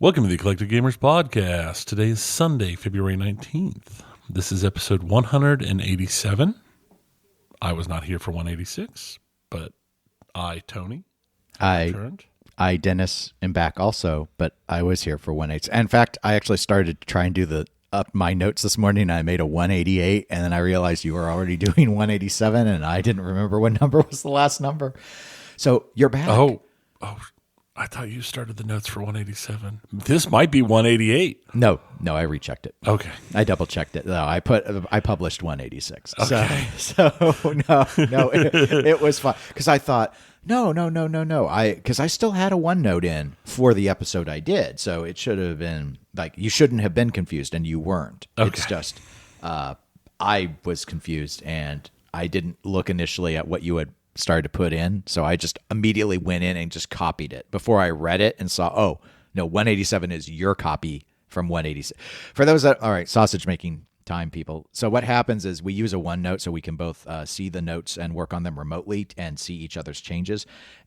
Welcome to the Eclectic Gamers Podcast. Today is Sunday, February 19th. This is episode 187. I was not here for 186, but Tony, returned. I, Dennis, am back also, but I was here for 187. In fact, I actually started to try and do my notes this morning, and I made a 188, and then I realized you were already doing 187, and I didn't remember what number was the last number. So you're back. Oh, I thought you started the notes for 187. This might be 188. No, I rechecked it. Okay. I double checked it. No, I published 186. Okay. So no, it was fine because I thought no. Because I still had a OneNote in for the episode I did, so it should have been like you shouldn't have been confused, and you weren't. Okay. It's just I was confused, and I didn't look initially at what you had started to put in, so I just immediately went in and just copied it before I read it and saw, oh no, 187 is your copy from 186. For those that, all right, sausage making time, people. So what happens is we use a OneNote so we can both see the notes and work on them remotely and see each other's changes.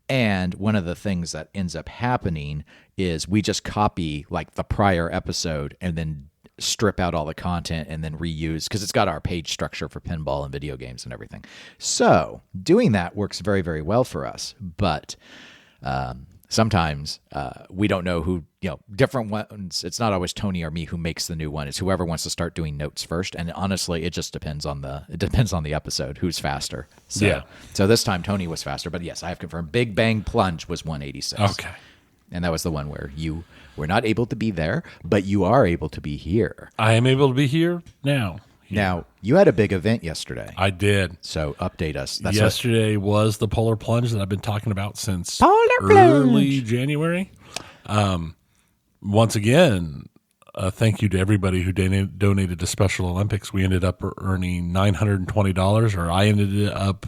And one of the things that ends up happening is we just copy like the prior episode and then strip out all the content and then reuse, because it's got our page structure for pinball and video games and everything. So doing that works very, very well for us. But sometimes we don't know who, different ones. It's not always Tony or me who makes the new one. It's whoever wants to start doing notes first. And honestly, it just depends on the episode, who's faster. So, yeah. So this time Tony was faster, but yes, I have confirmed Big Bang Plunge was 186. Okay. And that was the one where you were not able to be there, but you are able to be here. I am able to be here now. Now, you had a big event yesterday. I did. So update us. Yesterday was the Polar Plunge that I've been talking about since Polar early January. Once again, thank you to everybody who donated to Special Olympics. We ended up earning $920, or I ended up,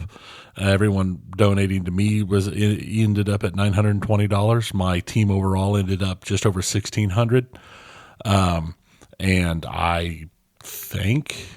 everyone donating to me ended up at $920. My team overall ended up just over $1,600. And I think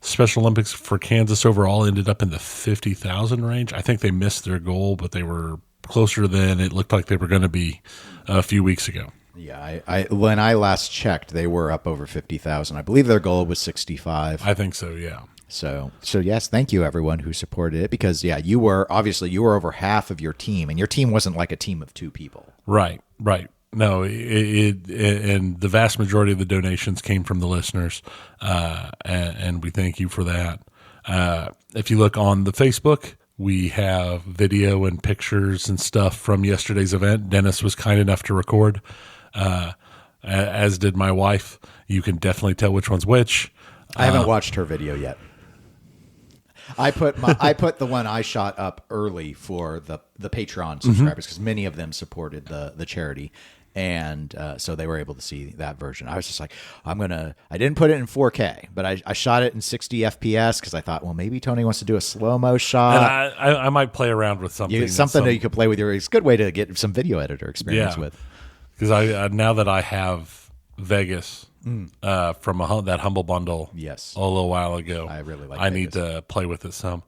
Special Olympics for Kansas overall ended up in the 50,000 range. I think they missed their goal, but they were closer than it looked like they were going to be a few weeks ago. Yeah, I when I last checked, they were up over 50,000. I believe their goal was 65. I think so, yeah. So yes, thank you everyone who supported it, because you were over half of your team, and your team wasn't like a team of two people. Right. No, and the vast majority of the donations came from the listeners, and we thank you for that. If you look on the Facebook, we have video and pictures and stuff from yesterday's event. Dennis was kind enough to record, as did my wife. You can definitely tell which one's which. I haven't watched her video yet. I put the one I shot up early for the Patreon subscribers, because many of them supported the charity. And so they were able to see that version. I was just like, I didn't put it in 4K, but I shot it in 60 FPS because I thought, well, maybe Tony wants to do a slow-mo shot. And I might play around with something. That you could play with. It's a good way to get some video editor experience with. Because now that I have Vegas from that Humble Bundle a little while ago, I really like I Vegas. need to play with it some.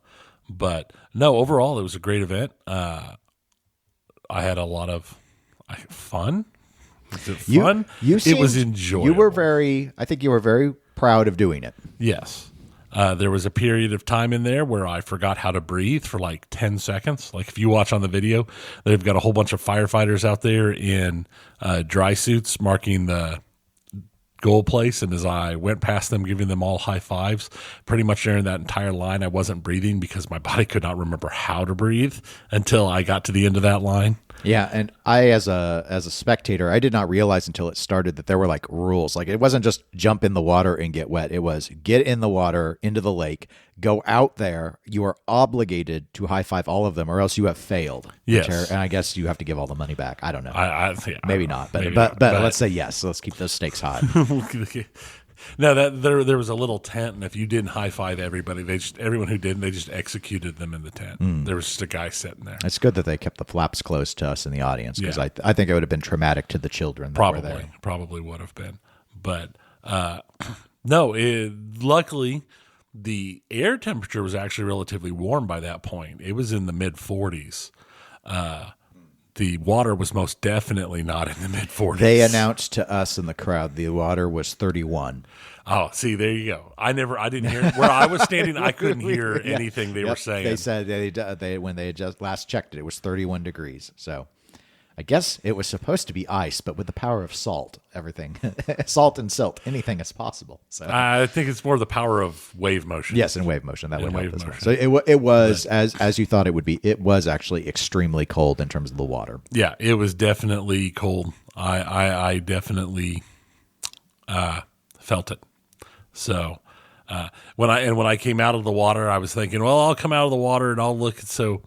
But no, overall, it was a great event. I had a lot of fun. Was it fun? It was enjoyable. I think you were very proud of doing it. Yes. There was a period of time in there where I forgot how to breathe for like 10 seconds. Like if you watch on the video, they've got a whole bunch of firefighters out there in dry suits marking the goal place. And as I went past them, giving them all high fives, pretty much during that entire line, I wasn't breathing because my body could not remember how to breathe until I got to the end of that line. Yeah, and I, as a spectator, I did not realize until it started that there were like rules. Like it wasn't just jump in the water and get wet. It was get in the water, into the lake, go out there. You are obligated to high five all of them, or else you have failed. Yes, and I guess you have to give all the money back. I don't know. Maybe not. But let's say yes. So let's keep those stakes high. No, there was a little tent, and if you didn't high five everybody, everyone who didn't, they just executed them in the tent. There was just a guy sitting there. It's good that they kept the flaps close to us in the audience, because I think it would have been traumatic to the children that were there. Probably would have been. But no, luckily the air temperature was actually relatively warm by that point. It was in the mid 40s. the water was most definitely not in the mid-40s. They announced to us in the crowd the water was 31. Oh, see, there you go. I didn't hear where I was standing. I couldn't hear anything they were saying. They said they when they had just last checked it, it was 31 degrees. So I guess it was supposed to be ice, but with the power of salt, everything, salt and silt, anything is possible. So I think it's more the power of wave motion. Yes, and wave motion that would help as well. Motion. So it was as you thought it would be. It was actually extremely cold in terms of the water. Yeah, it was definitely cold. I definitely felt it. So when I came out of the water, I was thinking, well, I'll come out of the water and I'll look at so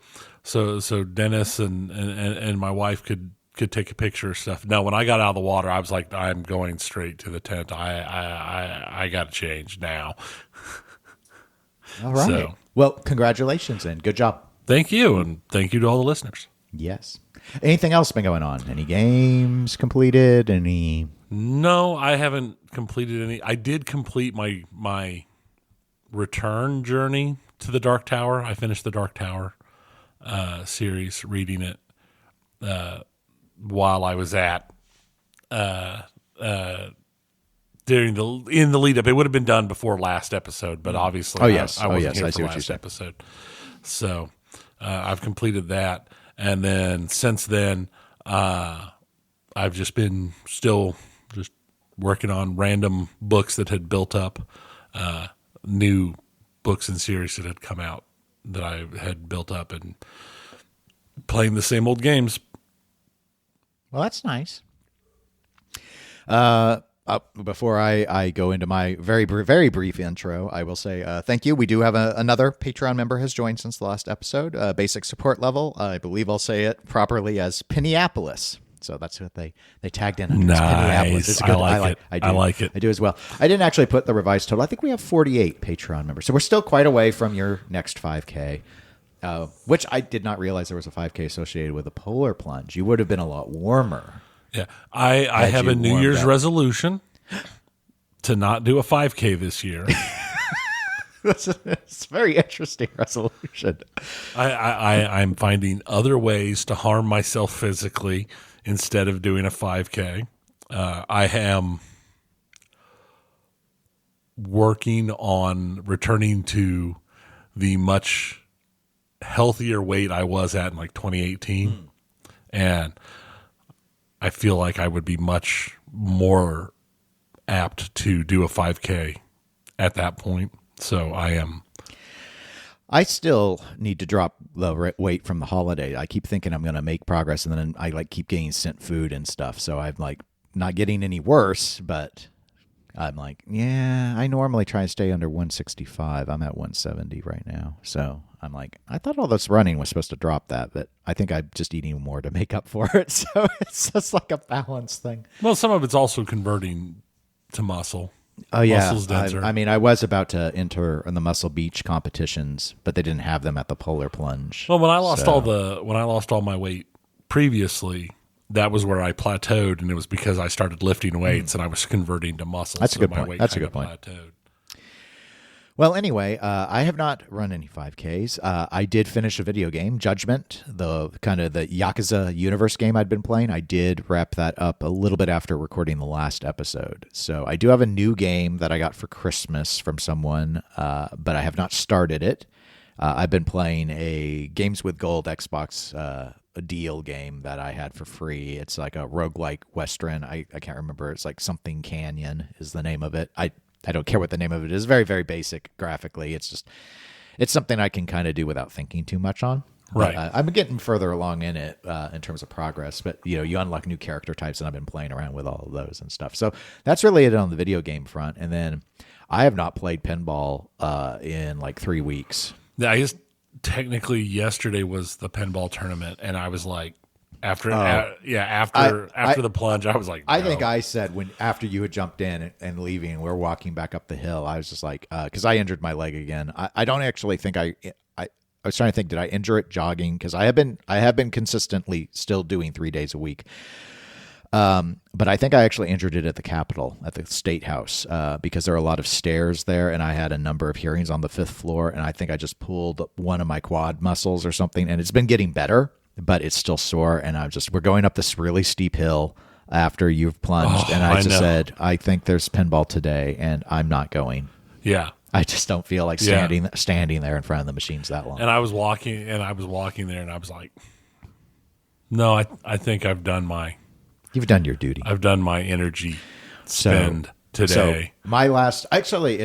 Dennis and my wife could take a picture of stuff. No, when I got out of the water, I was like, I'm going straight to the tent. I got to change now. All right. So, well, congratulations and good job. Thank you, and thank you to all the listeners. Yes. Anything else been going on? Any games completed? Any? No, I haven't completed any. I did complete my return journey to the Dark Tower. I finished the Dark Tower series, reading it while I was at in the lead up. It would have been done before last episode, but obviously, I wasn't here for last episode. So I've completed that, and then since then, I've just been still just working on random books that had built up, new books and series that had come out that I had built up, and playing the same old games. Well, that's nice. Before I go into my very brief intro, I will say thank you. We do have another Patreon member has joined since the last episode. Basic support level. I believe I'll say it properly as Pinneapolis. So that's what they tagged in. Nice. It's good. I like it. I do as well. I didn't actually put the revised total. I think we have 48 Patreon members. So we're still quite away from your next 5K, which I did not realize there was a 5K associated with a polar plunge. You would have been a lot warmer. Yeah. I have a New Year's resolution to not do a 5K this year. It's a very interesting resolution. I'm finding other ways to harm myself physically instead of doing a 5K. I am working on returning to the much healthier weight I was at in like 2018. And I feel like I would be much more apt to do a 5K at that point. So I still need to drop the weight from the holiday. I keep thinking I'm going to make progress, and then I keep getting sent food and stuff. So I'm not getting any worse, but I'm like, yeah, I normally try and stay under 165. I'm at 170 right now. So I'm like, I thought all this running was supposed to drop that, but I think I'm just eating more to make up for it. So it's just like a balance thing. Well, some of it's also converting to muscle. Oh yeah, I mean, I was about to enter in the Muscle Beach competitions, but they didn't have them at the Polar Plunge. Well, when I lost all my weight previously, that was where I plateaued, and it was because I started lifting weights and I was converting to muscle. That's a good point. That's a good point. Plateaued. Well, anyway, I have not run any 5Ks. I did finish a video game, Judgment, the Yakuza universe game I'd been playing. I did wrap that up a little bit after recording the last episode. So I do have a new game that I got for Christmas from someone, but I have not started it. I've been playing a Games with Gold Xbox a deal game that I had for free. It's like a roguelike Western. I can't remember. It's like something Canyon is the name of it. I don't care what the name of it is. Very, very basic graphically. It's something I can kind of do without thinking too much on. Right. But, I'm getting further along in it in terms of progress. But, you unlock new character types, and I've been playing around with all of those and stuff. So that's really it on the video game front. And then I have not played pinball in like 3 weeks. Yeah, I guess technically yesterday was the pinball tournament, and I was like, after the plunge, I was like, no. I think I said after you had jumped in and leaving, and we're walking back up the hill, I was just like, because I injured my leg again. I don't actually think I was trying to think, did I injure it jogging? Because I have been consistently still doing 3 days a week. But I think I actually injured it at the Capitol, at the State House, because there are a lot of stairs there, and I had a number of hearings on the 5th floor, and I think I just pulled one of my quad muscles or something, and it's been getting better. but it's still sore. And we're going up this really steep hill after you've plunged. And I just said, I think there's pinball today and I'm not going. Yeah. I just don't feel like standing there in front of the machines that long. And I was walking there and I was like, no, I think I've done You've done your duty. I've done my energy spend today. So my last, actually,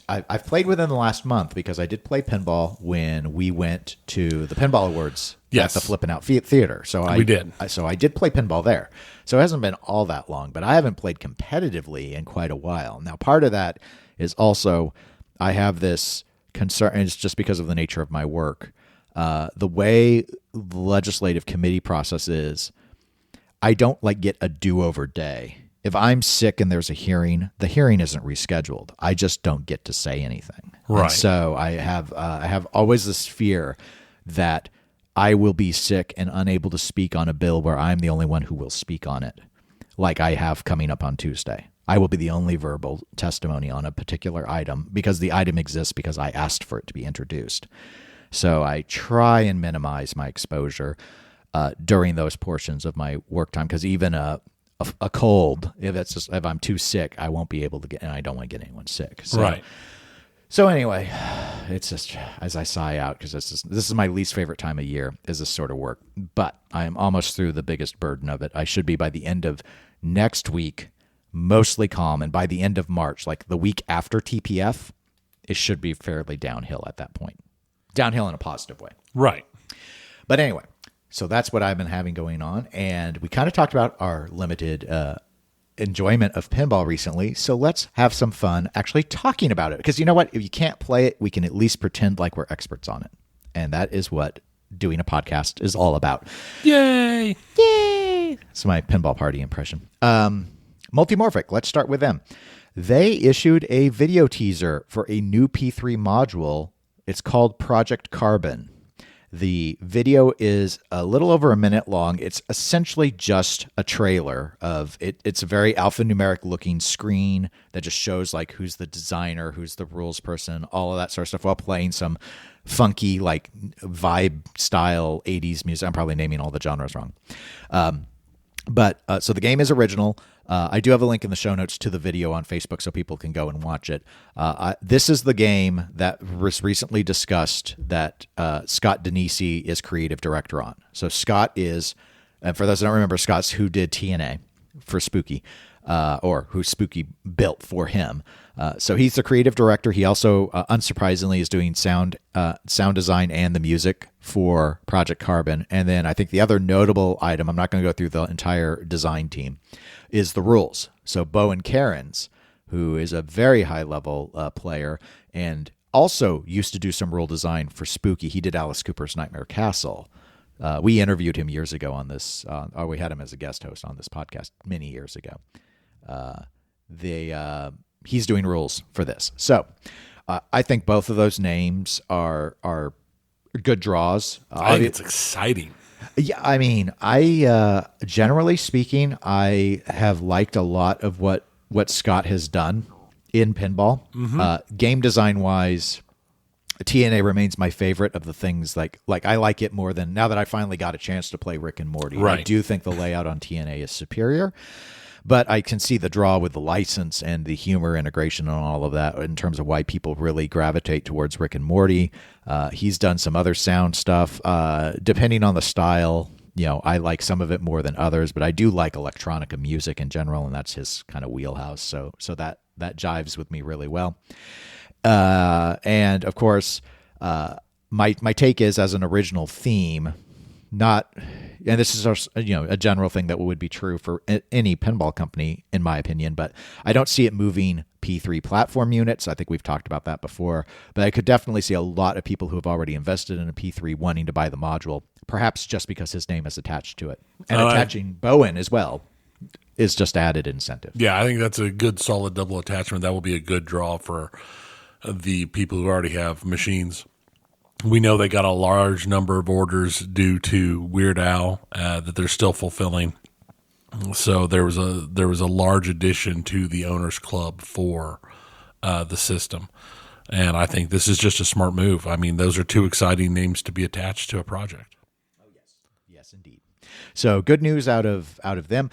I've played within the last month because I did play pinball when we went to the Pinball Awards at the Flippin' Out Theater. We did. So I did play pinball there. So it hasn't been all that long, but I haven't played competitively in quite a while. Now, part of that is also I have this concern, and it's just because of the nature of my work. The way the legislative committee process is, I don't get a do-over day. If I'm sick and there's a hearing, the hearing isn't rescheduled. I just don't get to say anything. Right. And so I have always this fear that I will be sick and unable to speak on a bill where I'm the only one who will speak on it, like I have coming up on Tuesday. I will be the only verbal testimony on a particular item because the item exists because I asked for it to be introduced. So I try and minimize my exposure during those portions of my work time, because even a cold, if I'm too sick, I won't be able to get, and I don't want to get anyone sick. So, right. So anyway, it's just as I sigh out, because this is my least favorite time of year, is this sort of work. But I am almost through the biggest burden of it. I should be by the end of next week mostly calm, and by the end of March, like the week after TPF, it should be fairly downhill at that point. Downhill in a positive way. Right. But anyway, so that's what I've been having going on, and we kind of talked about our limited enjoyment of pinball recently, so let's have some fun actually talking about it, because you know what? If you can't play it, we can at least pretend like we're experts on it, and that is what doing a podcast is all about. Yay! Yay! It's my pinball party impression. Multimorphic, let's start with them. They issued a video teaser for a new P3 module. It's called Project Carbon. The video is a little over a minute long. It's essentially just a trailer of it. It's a very alphanumeric looking screen that just shows like who's the designer, who's the rules person, all of that sort of stuff, while playing some funky like vibe style 80s music. I'm probably naming all the genres wrong. So the game is original. I do have a link in the show notes to the video on Facebook so people can go and watch it. This is the game that was recently discussed that Scott Denisi is creative director on. So Scott is, and for those that don't remember, Scott's who did TNA for Spooky, or who Spooky built for him. So he's the creative director. He also, unsurprisingly, is doing sound design and the music for Project Carbon. And then I think the other notable item, I'm not going to go through the entire design team, is the rules. So Bowen Cairns, who is a very high-level player and also used to do some rule design for Spooky. He did Alice Cooper's Nightmare Castle. We interviewed him years ago on this, or we had him as a guest host on this podcast many years ago. He's doing rules for this. So I think both of those names are good draws. I think it's exciting. Yeah, I mean, I generally speaking, I have liked a lot of what Scott has done in pinball. Mm-hmm. Game design wise, TNA remains my favorite of the things. Like I like it more than, now that I finally got a chance to play Rick and Morty. Right. I do think the layout on TNA is superior. But I can see the draw with the license and the humor integration and all of that in terms of why people really gravitate towards Rick and Morty. He's done some other sound stuff. Depending on the style, I like some of it more than others, but I do like electronica music in general, and that's his kind of wheelhouse. So that jives with me really well. And of course, my take is, as an original theme, not, and this is a general thing that would be true for any pinball company, in my opinion, but I don't see it moving P3 platform units. I think we've talked about that before, but I could definitely see a lot of people who have already invested in a P3 wanting to buy the module, perhaps just because his name is attached to it. And attaching Bowen as well is just added incentive. Yeah, I think that's a good solid double attachment. That will be a good draw for the people who already have machines. We know they got a large number of orders due to Weird Al that they're still fulfilling. So there was a large addition to the owners club for the system, and I think this is just a smart move. I mean, those are two exciting names to be attached to a project. Oh So good news out of them.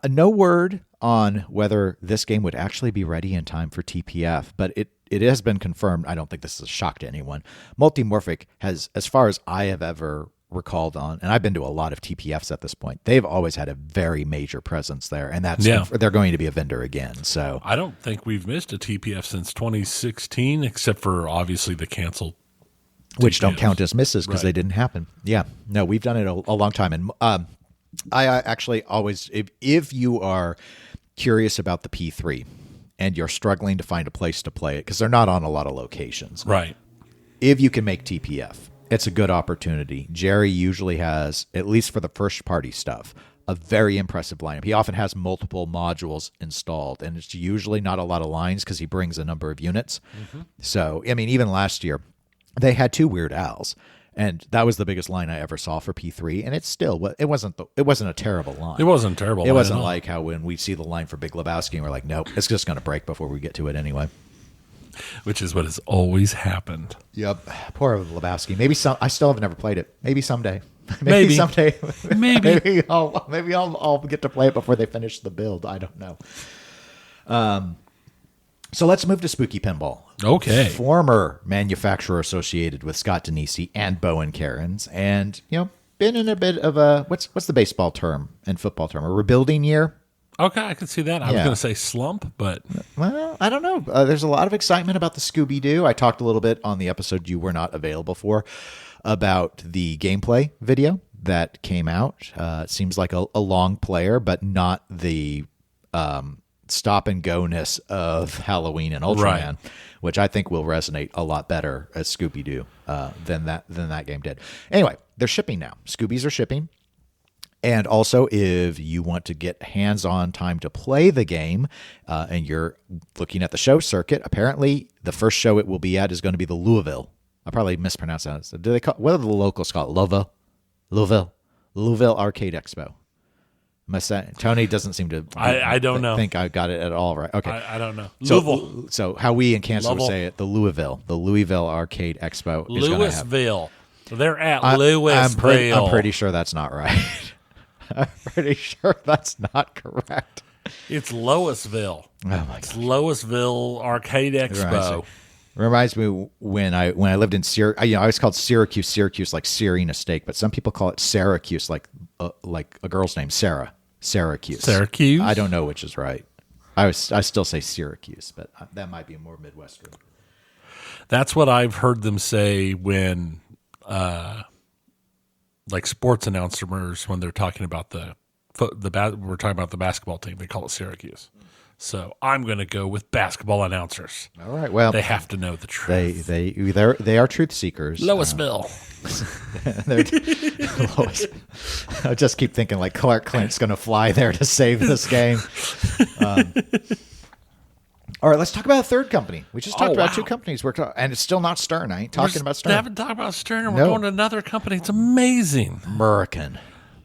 No word on whether this game would actually be ready in time for TPF, but it has been confirmed. I don't think this is a shock to anyone. Multimorphic has, as far as I have ever recalled on, and I've been to a lot of TPFs at this point, they've always had a very major presence there, and they're going to be a vendor again. So I don't think we've missed a TPF since 2016, except for obviously the canceled, which don't TPFs. count as misses because they didn't happen. Yeah, no, we've done it a long time, and I actually always, if you are curious about the P3 and you're struggling to find a place to play it because they're not on a lot of locations, right? If you can make TPF, it's a good opportunity. Jerry usually has, at least for the first party stuff, a very impressive lineup. He often has multiple modules installed, and it's usually not a lot of lines because he brings a number of units. Mm-hmm. So, I mean, even last year, they had 2 Weird Owls, and that was the biggest line I ever saw for P3. And it wasn't a terrible line. It wasn't terrible. It wasn't like how when we see the line for Big Lebowski, and we're like, nope, it's just going to break before we get to it anyway. Which is what has always happened. Yep. Poor Lebowski. Maybe I still have never played it. Maybe someday. Maybe someday. Maybe. maybe I'll get to play it before they finish the build. I don't know. So let's move to Spooky Pinball. Okay. Former manufacturer associated with Scott Denisi and Bowen Cairns, and been in a bit of a what's the baseball term and football term, a rebuilding year. Okay, I can see that. I was going to say slump, but... Well, I don't know. There's a lot of excitement about the Scooby-Doo. I talked a little bit on the episode you were not available for about the gameplay video that came out. It seems like a long player, but not the stop-and-go-ness of Halloween and Ultraman, which I think will resonate a lot better as Scooby-Doo than that game did. Anyway, they're shipping now. Scoobies are shipping. And also, if you want to get hands-on time to play the game, and you're looking at the show circuit, apparently the first show it will be at is going to be the Louisville. I probably mispronounced that. So what do the locals call it? Louisville Arcade Expo. Tony doesn't seem to. I don't know. Think I got it at all right. Okay, I don't know. Louisville. So how we in Kansas would say it, the Louisville Arcade Expo. Louisville. They're at Louisville. I'm pretty sure that's not right. I'm pretty sure that's not correct. It's Louisville. Oh my god. It's Louisville Arcade Expo. Reminds me when I lived in Syracuse. I always called Syracuse like searing a steak, but some people call it Syracuse like a girl's name, Sarah. Syracuse. I don't know which is right. I still say Syracuse, but that might be more Midwestern. That's what I've heard them say when like sports announcers, when they're talking about we're talking about the basketball team, they call it Syracuse. So I'm going to go with basketball announcers. All right. Well, they have to know the truth. They are truth seekers. Louisville. I just keep thinking like Clark Clint's going to fly there to save this game. All right, let's talk about a third company. We just talked about 2 companies. And it's still not Stern. I ain't talking about Stern. We haven't talked about Stern, and we're going to another company. It's amazing. Merca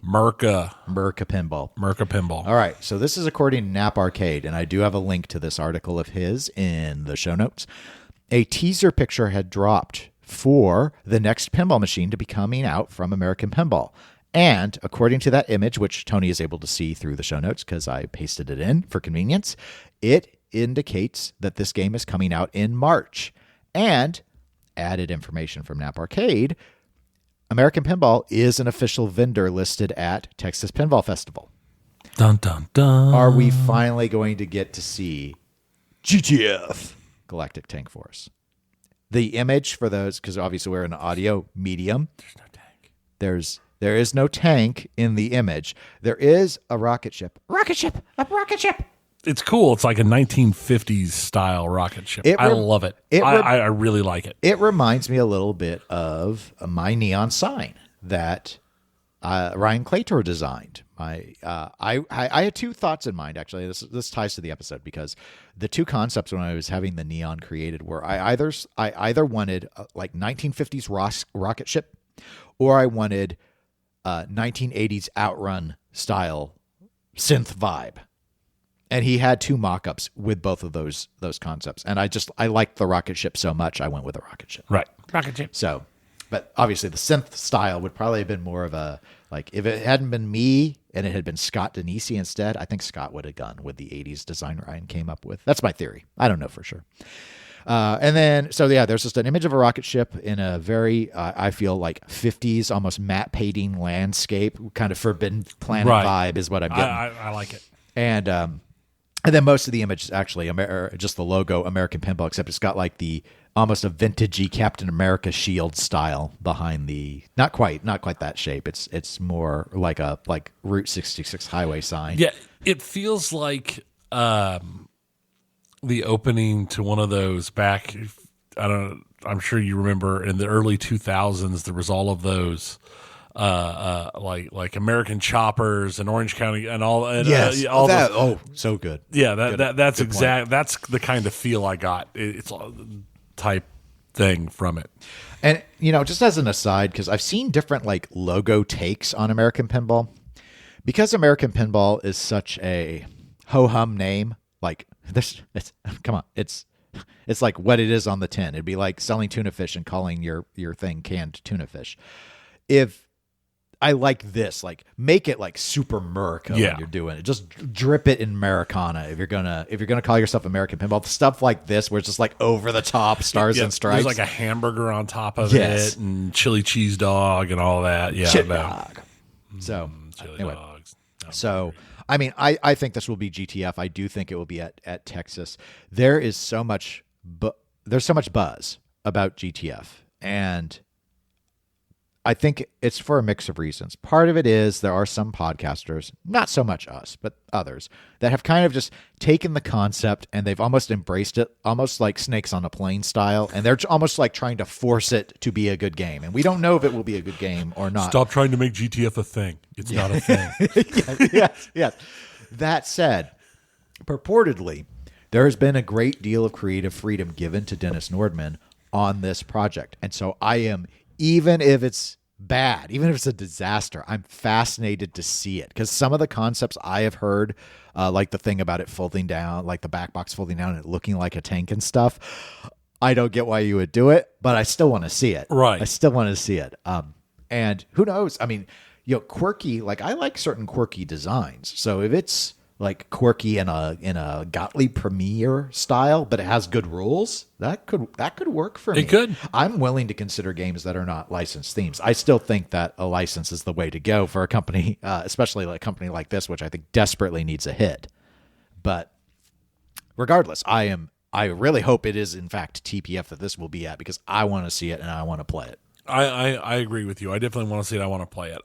Pinball. All right, so this is according to Knapp Arcade, and I do have a link to this article of his in the show notes. A teaser picture had dropped for the next pinball machine to be coming out from American Pinball. And according to that image, which Tony is able to see through the show notes because I pasted it in for convenience, it indicates that this game is coming out in March. And added information from Knapp Arcade, American Pinball is an official vendor listed at Texas Pinball Festival. Dun, dun, dun. Are we finally going to get to see GTF, Galactic Tank Force? The image for those, because obviously we're in an audio medium. There's no tank. There is no tank in the image. There is a rocket ship. A rocket ship. It's cool. It's like a 1950s style rocket ship. I love it. I really like it. It reminds me a little bit of my neon sign that Ryan Claytor designed. I had 2 thoughts in mind, actually. This ties to the episode because the 2 concepts when I was having the neon created were I either wanted like 1950s rocket ship, or I wanted 1980s Outrun style synth vibe. And he had 2 mock-ups with both of those concepts. And I liked the rocket ship so much, I went with a rocket ship. Right. Rocket ship. So, but obviously the synth style would probably have been more of a Like if it hadn't been me and it had been Scott Denisi instead, I think Scott would have gone with the 80s design Ryan came up with. That's my theory. I don't know for sure. And then, so yeah, there's just an image of a rocket ship in a very, I feel like 50s, almost matte painting landscape, kind of Forbidden Planet vibe is what I'm getting. I like it. And then most of the image is actually just the logo American Pinball, except it's got like the almost a vintagey Captain America shield style behind the not quite that shape. It's more like a Route 66 highway sign. Yeah, it feels like the opening to one of those back. I'm sure you remember in the early 2000s there was all of those like American Choppers and Orange County and all. And, yes, all that. those, So good. Yeah, that's good exact. point. That's the kind of feel I got. It's a type thing from it. And just as an aside, because I've seen different like logo takes on American Pinball, because American Pinball is such a ho hum name. Like this, come on, it's like what it is on the tin. It'd be like selling tuna fish and calling your thing canned tuna fish. If I like this, like make it like super America when you're doing it. Just drip it in Americana. If you're gonna call yourself American Pinball, stuff like this where it's just like over the top stars and stripes. There's like a hamburger on top of it and chili cheese dog and all that. Yeah, dog. So anyway, dogs. So I mean, I think this will be GTF. I do think it will be at Texas. There is so much, there's so much buzz about GTF, and I think it's for a mix of reasons. Part of it is there are some podcasters, not so much us, but others, that have kind of just taken the concept and they've almost embraced it, almost like Snakes on a Plane style, and they're almost like trying to force it to be a good game. And we don't know if it will be a good game or not. Stop trying to make GTF a thing. It's not a thing. Yes. That said, purportedly, there has been a great deal of creative freedom given to Dennis Nordman on this project. And so I am, even if it's bad, even if it's a disaster, I'm fascinated to see it, because some of the concepts I have heard, like the thing about it folding down, like the back box folding down and it looking like a tank and stuff, I don't get why you would do it, but I still want to see it. Right. I still want to see it. And who knows? I mean, quirky, like I like certain quirky designs. So if it's like quirky in a Gottlieb Premier style, but it has good rules, that could work for me. It could. I'm willing to consider games that are not licensed themes. I still think that a license is the way to go for a company, especially like a company like this, which I think desperately needs a hit. But regardless, I really hope it is in fact TPF that this will be at, because I want to see it and I want to play it. I agree with you. I definitely want to see it. I want to play it.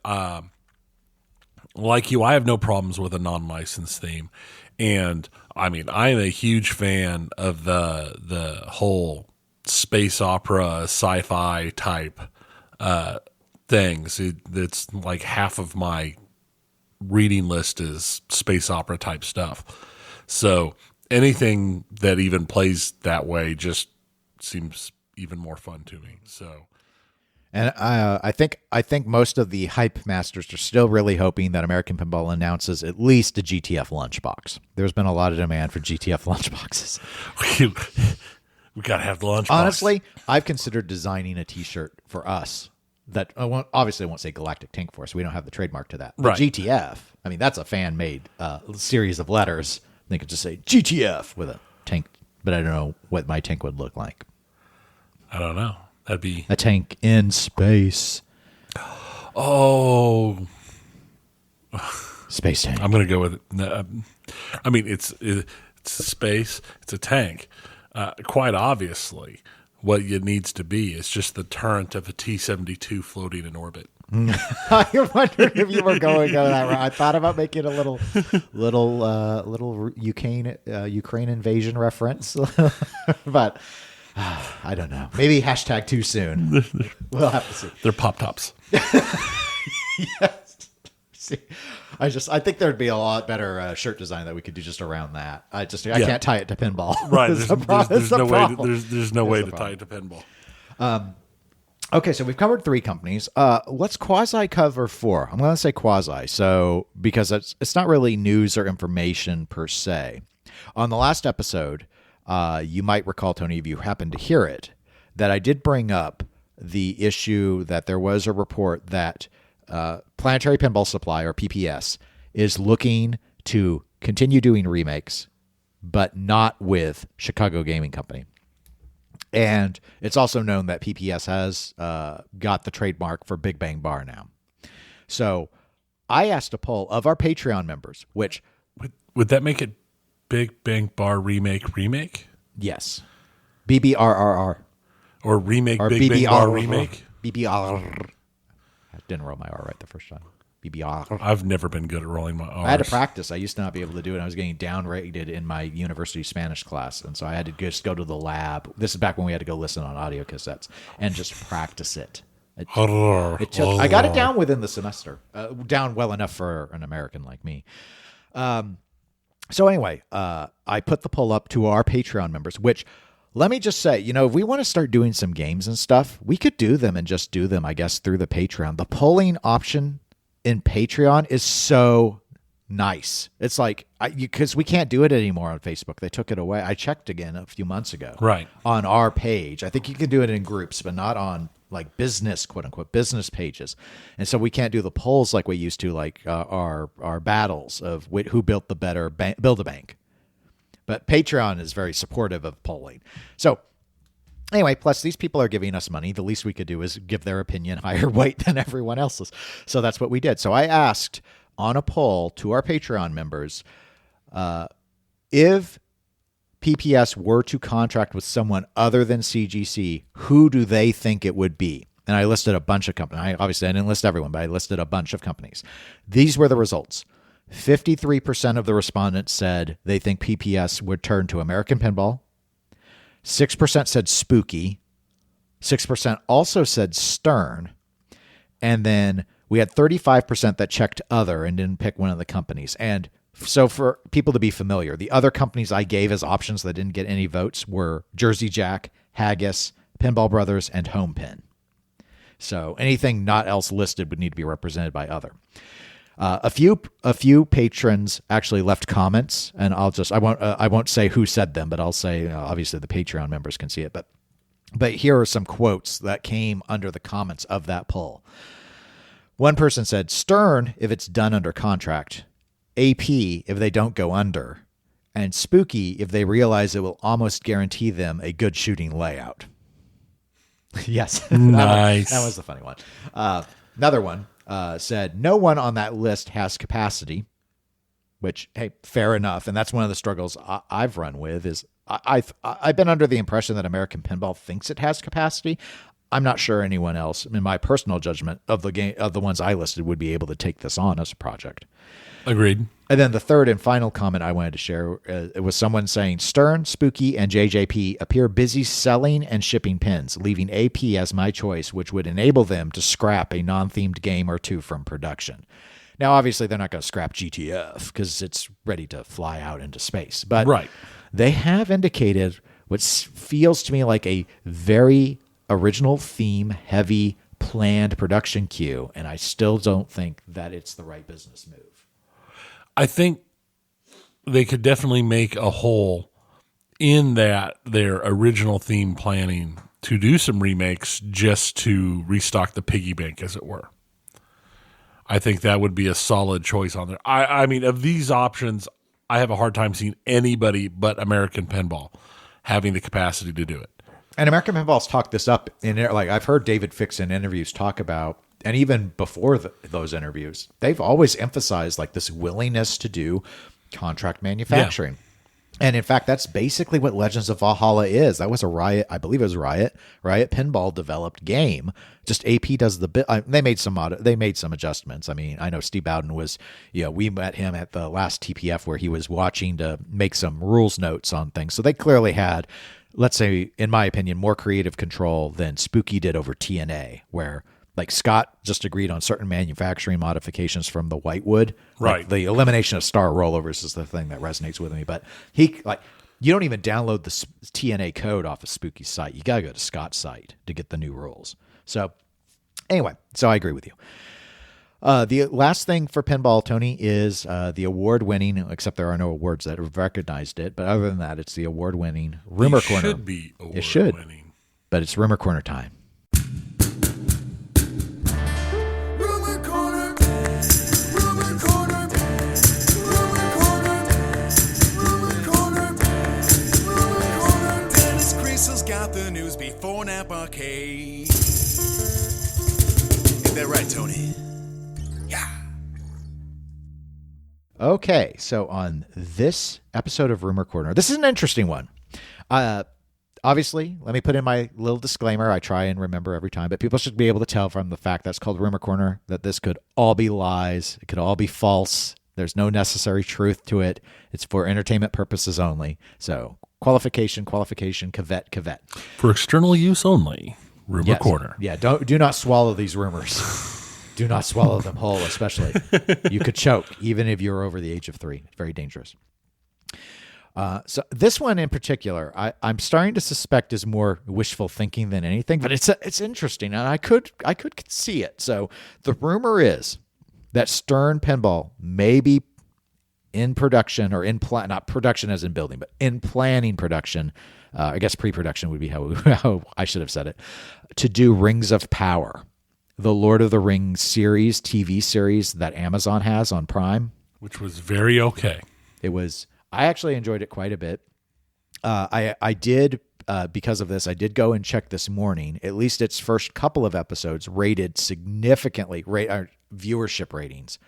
Like you, I have no problems with a non-licensed theme, and I mean, I am a huge fan of the whole space opera, sci-fi type things. It's like half of my reading list is space opera type stuff. So anything that even plays that way just seems even more fun to me. So. And I think most of the hype masters are still really hoping that American Pinball announces at least a GTF lunchbox. There's been a lot of demand for GTF lunchboxes. We got to have the lunchbox. Honestly, I've considered designing a T-shirt for us that obviously I won't say Galactic Tank Force. We don't have the trademark to that. But right. GTF, I mean, that's a fan-made series of letters. They could just say GTF with a tank, but I don't know what my tank would look like. I don't know. That'd be a tank in space. Oh, space tank. I'm gonna go with it. I mean, it's space. It's a tank. Quite obviously, what it needs to be is just the turret of a T-72 floating in orbit. I wondered if you were going that route. I thought about making a little Ukraine invasion reference, but. I don't know. Maybe hashtag too soon. We'll have to see. They're pop tops. Yes. See, I think there'd be a lot better shirt design that we could do just around that. I can't tie it to pinball. Right. There's no way to tie it to pinball. Okay, so we've covered 3 companies. Let's quasi cover 4. I'm going to say quasi, so because it's not really news or information per se. On the last episode. You might recall, Tony, if you happened to hear it, that I did bring up the issue that there was a report that Planetary Pinball Supply, or PPS, is looking to continue doing remakes, but not with Chicago Gaming Company. And it's also known that PPS has got the trademark for Big Bang Bar now. So I asked a poll of our Patreon members, which... Would that make it Big Bang Bar remake? Yes. BBRRR. Or remake Or Big Bang Bar remake? BBR. I didn't roll my R right the first time. BBR. I've never been good at rolling my R's. I had to practice. I used to not be able to do it. I was getting downrated in my university Spanish class, and so I had to just go to the lab. This is back when we had to go listen on audio cassettes and just practice it. It took, I got it down within the semester, down well enough for an American like me. So anyway, I put the poll up to our Patreon members, which, let me just say, if we want to start doing some games and stuff, we could do them and just do them, I guess, through the Patreon. The polling option in Patreon is so nice. It's like, because we can't do it anymore on Facebook. They took it away. I checked again a few months ago. Right. On our page. I think you can do it in groups, but not on like business, quote unquote, business pages. And so we can't do the polls like we used to, like our battles of who built the better Build-A-Bank. But Patreon is very supportive of polling. So anyway, plus these people are giving us money. The least we could do is give their opinion higher weight than everyone else's. So that's what we did. So I asked on a poll to our Patreon members, if PPS were to contract with someone other than CGC, who do they think it would be? And I listed a bunch of companies. Obviously, I didn't list everyone, but I listed a bunch of companies. These were the results. 53% of the respondents said they think PPS would turn to American Pinball. 6% said Spooky. 6% also said Stern. And then we had 35% that checked other and didn't pick one of the companies. And so for people to be familiar, the other companies I gave as options that didn't get any votes were Jersey Jack, Haggis, Pinball Brothers, and Home Pin. So anything not else listed would need to be represented by other. A few patrons actually left comments, and I won't say who said them, but I'll say obviously the Patreon members can see it. But here are some quotes that came under the comments of that poll. One person said, Stern if it's done under contract, AP if they don't go under, and Spooky if they realize it will almost guarantee them a good shooting layout. Yes, nice. That was the funny one. Another one. Said no one on that list has capacity, which, hey, fair enough. And that's one of the struggles I've run with is I've been under the impression that American Pinball thinks it has capacity. I'm not sure anyone else, in my personal judgment, of the ones I listed would be able to take this on as a project. Agreed. And then the third and final comment I wanted to share, it was someone saying Stern, Spooky, and JJP appear busy selling and shipping pins, leaving AP as my choice, which would enable them to scrap a non-themed game or two from production. Now, obviously, they're not going to scrap GTF because it's ready to fly out into space. But right. They have indicated what feels to me like a very original theme, heavy, planned production queue, and I still don't think that it's the right business move. I think they could definitely make a hole in that their original theme planning to do some remakes just to restock the piggy bank, as it were. I think that would be a solid choice on there. I mean, of these options, I have a hard time seeing anybody but American Pinball having the capacity to do it. And American Pinball's talked this up in there. Like I've heard David Fix in interviews talk about, and even before those interviews, they've always emphasized like this willingness to do contract manufacturing. Yeah. And in fact, that's basically what Legends of Valhalla is. That was a Riot, I believe it was Riot Pinball developed game. Just AP does the bit. They made some adjustments. I mean, I know Steve Bowden was, we met him at the last TPF where he was watching to make some rules notes on things. So they clearly had, let's say, in my opinion, more creative control than Spooky did over TNA, where like Scott just agreed on certain manufacturing modifications from the whitewood. Right. Like the elimination of star rollovers is the thing that resonates with me. But you don't even download the TNA code off of Spooky's site. You got to go to Scott's site to get the new rules. So anyway, I agree with you. The last thing for pinball, Tony, is the award-winning, except there are no awards that have recognized it, but other than that, it's the award-winning Rumor Corner. It should be award-winning. It should, but it's Rumor Corner time. Rumor Corner. Okay, so on this episode of Rumor Corner, this is an interesting one. Obviously, let me put in my little disclaimer. I try and remember every time, but people should be able to tell from the fact that's called Rumor Corner that this could all be lies. It could all be false. There's no necessary truth to it. It's for entertainment purposes only. So qualification, caveat. For external use only. Rumor Corner. Yeah, do not swallow these rumors. Do not swallow them whole, especially. You could choke, even if you're over the age of 3. It's very dangerous. So this one in particular, I'm starting to suspect is more wishful thinking than anything, but it's interesting, and I could see it. So the rumor is that Stern Pinball may be in production, or not production as in building, but in planning production. I guess pre-production would be how I should have said it, to do Rings of Power, the Lord of the Rings series, TV series that Amazon has on Prime. Which was very okay. I actually enjoyed it quite a bit. I did, because of this, I did go and check this morning. At least its first couple of episodes rated significantly. Viewership ratings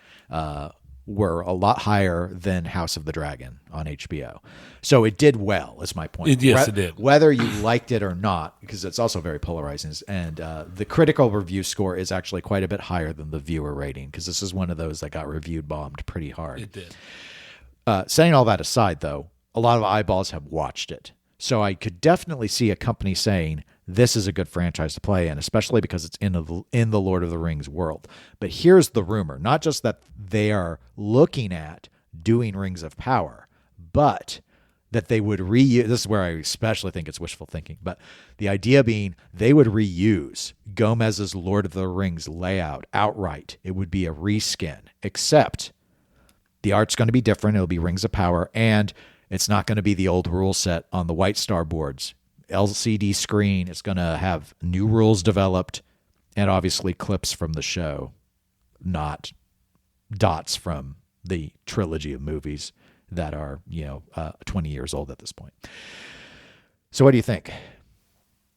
were a lot higher than House of the Dragon on HBO. So it did well, is my point. Yes, it did. Whether you liked it or not, because it's also very polarizing. And the critical review score is actually quite a bit higher than the viewer rating, because this is one of those that got reviewed bombed pretty hard. It did. Saying all that aside, though, a lot of eyeballs have watched it. So I could definitely see a company saying, this is a good franchise to play in, especially because it's in the Lord of the Rings world. But here's the rumor. Not just that they are looking at doing Rings of Power, but that they would reuse. This is where I especially think it's wishful thinking. But the idea being they would reuse Gomez's Lord of the Rings layout outright. It would be a reskin, except the art's going to be different. It'll be Rings of Power, and it's not going to be the old rule set on the White Star boards. LCD screen. It's going to have new rules developed, and obviously clips from the show, not dots from the trilogy of movies that are 20 years old at this point. So what do you think?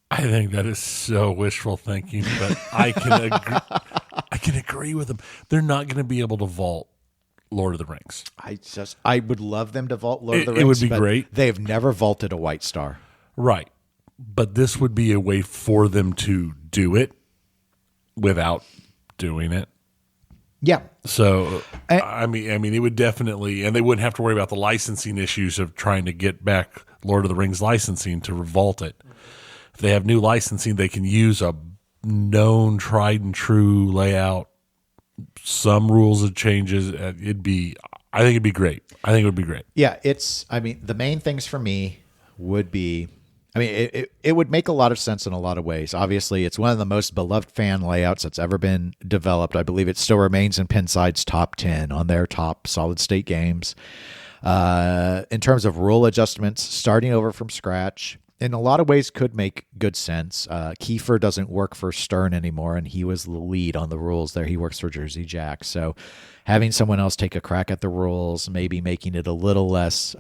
I think that is so wishful thinking, but I can agree with them. They're not going to be able to vault Lord of the Rings. I would love them to vault Lord of the Rings. It would be great. They have never vaulted a White Star. Right. But this would be a way for them to do it without doing it. Yeah. So, I mean, it would definitely, and they wouldn't have to worry about the licensing issues of trying to get back Lord of the Rings licensing to vault it. If they have new licensing, they can use a known, tried and true layout. Some rules of changes. I think it'd be great. I think it would be great. Yeah. The main things for me would be, it would make a lot of sense in a lot of ways. Obviously, it's one of the most beloved fan layouts that's ever been developed. I believe it still remains in Pinside's top 10 on their top solid-state games. In terms of rule adjustments, starting over from scratch, in a lot of ways could make good sense. Kiefer doesn't work for Stern anymore, and he was the lead on the rules there. He works for Jersey Jack. So having someone else take a crack at the rules, maybe making it a little less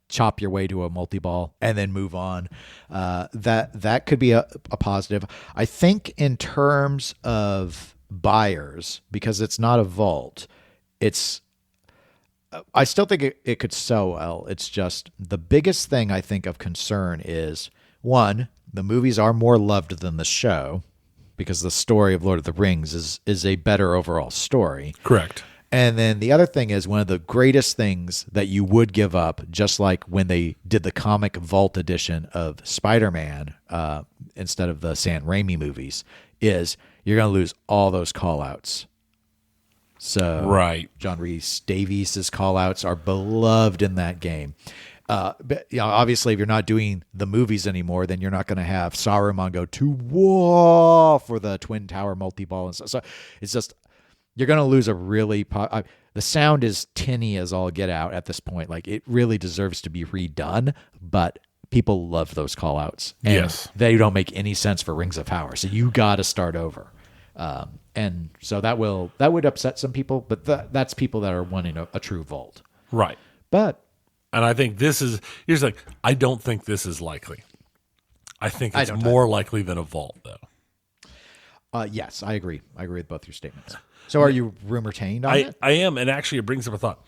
chop your way to a multi-ball and then move on. That could be a positive. I think in terms of buyers, because it's not a vault, I still think it could sell well. It's just the biggest thing I think of concern is, one, the movies are more loved than the show because the story of Lord of the Rings is a better overall story. Correct. And then the other thing is, one of the greatest things that you would give up, just like when they did the comic vault edition of Spider-Man instead of the Sam Raimi movies, is you're going to lose all those call-outs. So right. John Rhys Davies' call-outs are beloved in that game. But obviously, if you're not doing the movies anymore, then you're not going to have Saruman go to war for the Twin Tower multi-ball. And so it's just... You're going to lose a really... the sound is tinny as all get out at this point. Like, it really deserves to be redone, but people love those call-outs. And yes. They don't make any sense for Rings of Power, so you got to start over. And so that would upset some people, but that's people that are wanting a true vault. Right. And I think I don't think this is likely. I think it's more likely than a vault, though. Yes, I agree. I agree with both your statements. So are you rumor-tained on it? I am, and actually it brings up a thought.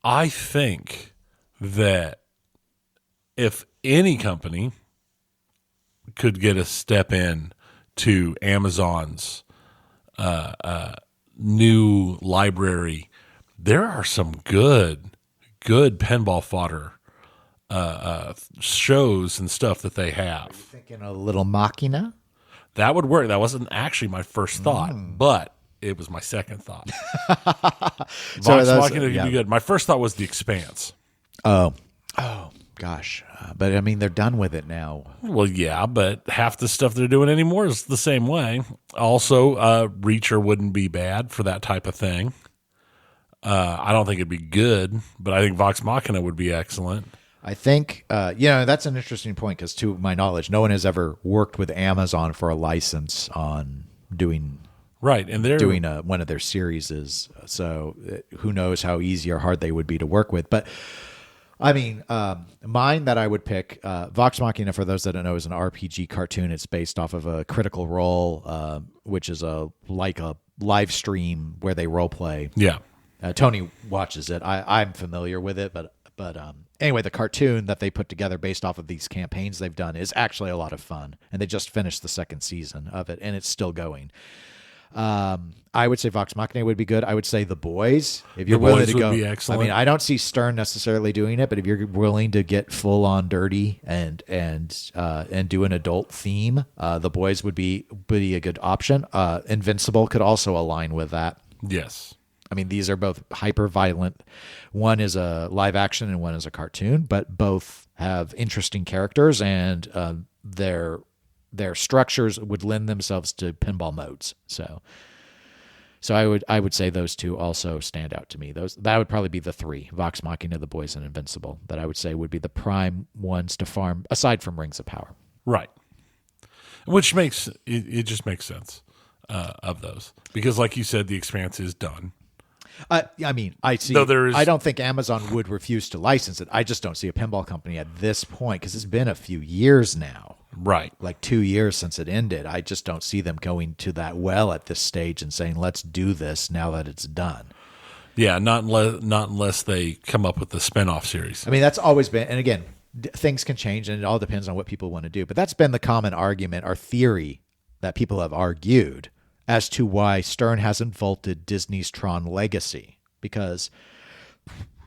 I think that if any company could get a step in to Amazon's new library, there are some good pinball fodder shows and stuff that they have. Thinking a little Machina? That would work. That wasn't actually my first thought, but it was my second thought. Vox Machina could be good. My first thought was The Expanse. Oh, gosh. But, I mean, they're done with it now. Well, yeah, but half the stuff they're doing anymore is the same way. Also, Reacher wouldn't be bad for that type of thing. I don't think it'd be good, but I think Vox Machina would be excellent. I think, that's an interesting point because, to my knowledge, no one has ever worked with Amazon for a license on doing and they're doing one of their series. So who knows how easy or hard they would be to work with. But, I mean, mine that I would pick, Vox Machina, for those that don't know, is an RPG cartoon. It's based off of a Critical Role, which is like a live stream where they role play. Yeah. Tony watches it. I'm familiar with it, but anyway, the cartoon that they put together based off of these campaigns they've done is actually a lot of fun, and they just finished the second season of it, and it's still going. I would say Vox Machina would be good. I would say The Boys, if you're willing to go. Be excellent. I mean, I don't see Stern necessarily doing it, but if you're willing to get full on dirty and do an adult theme, The Boys would be a good option. Invincible could also align with that. Yes. I mean, these are both hyper violent. One is a live action and one is a cartoon, but both have interesting characters, and their structures would lend themselves to pinball modes. So I would say those two also stand out to me. That would probably be the three: Vox Machina, The Boys, and Invincible. That I would say would be the prime ones to farm, aside from Rings of Power. Right. Which makes it just makes sense of those, because, like you said, The Expanse is done. I mean, I see. I don't think Amazon would refuse to license it. I just don't see a pinball company at this point, because it's been a few years now. Right. Like 2 years since it ended. I just don't see them going to that well at this stage and saying, let's do this now that it's done. Yeah, not unless they come up with the spinoff series. I mean, that's always been, and again, things can change, and it all depends on what people want to do. But that's been the common argument or theory that people have argued as to why Stern hasn't vaulted Disney's Tron legacy, because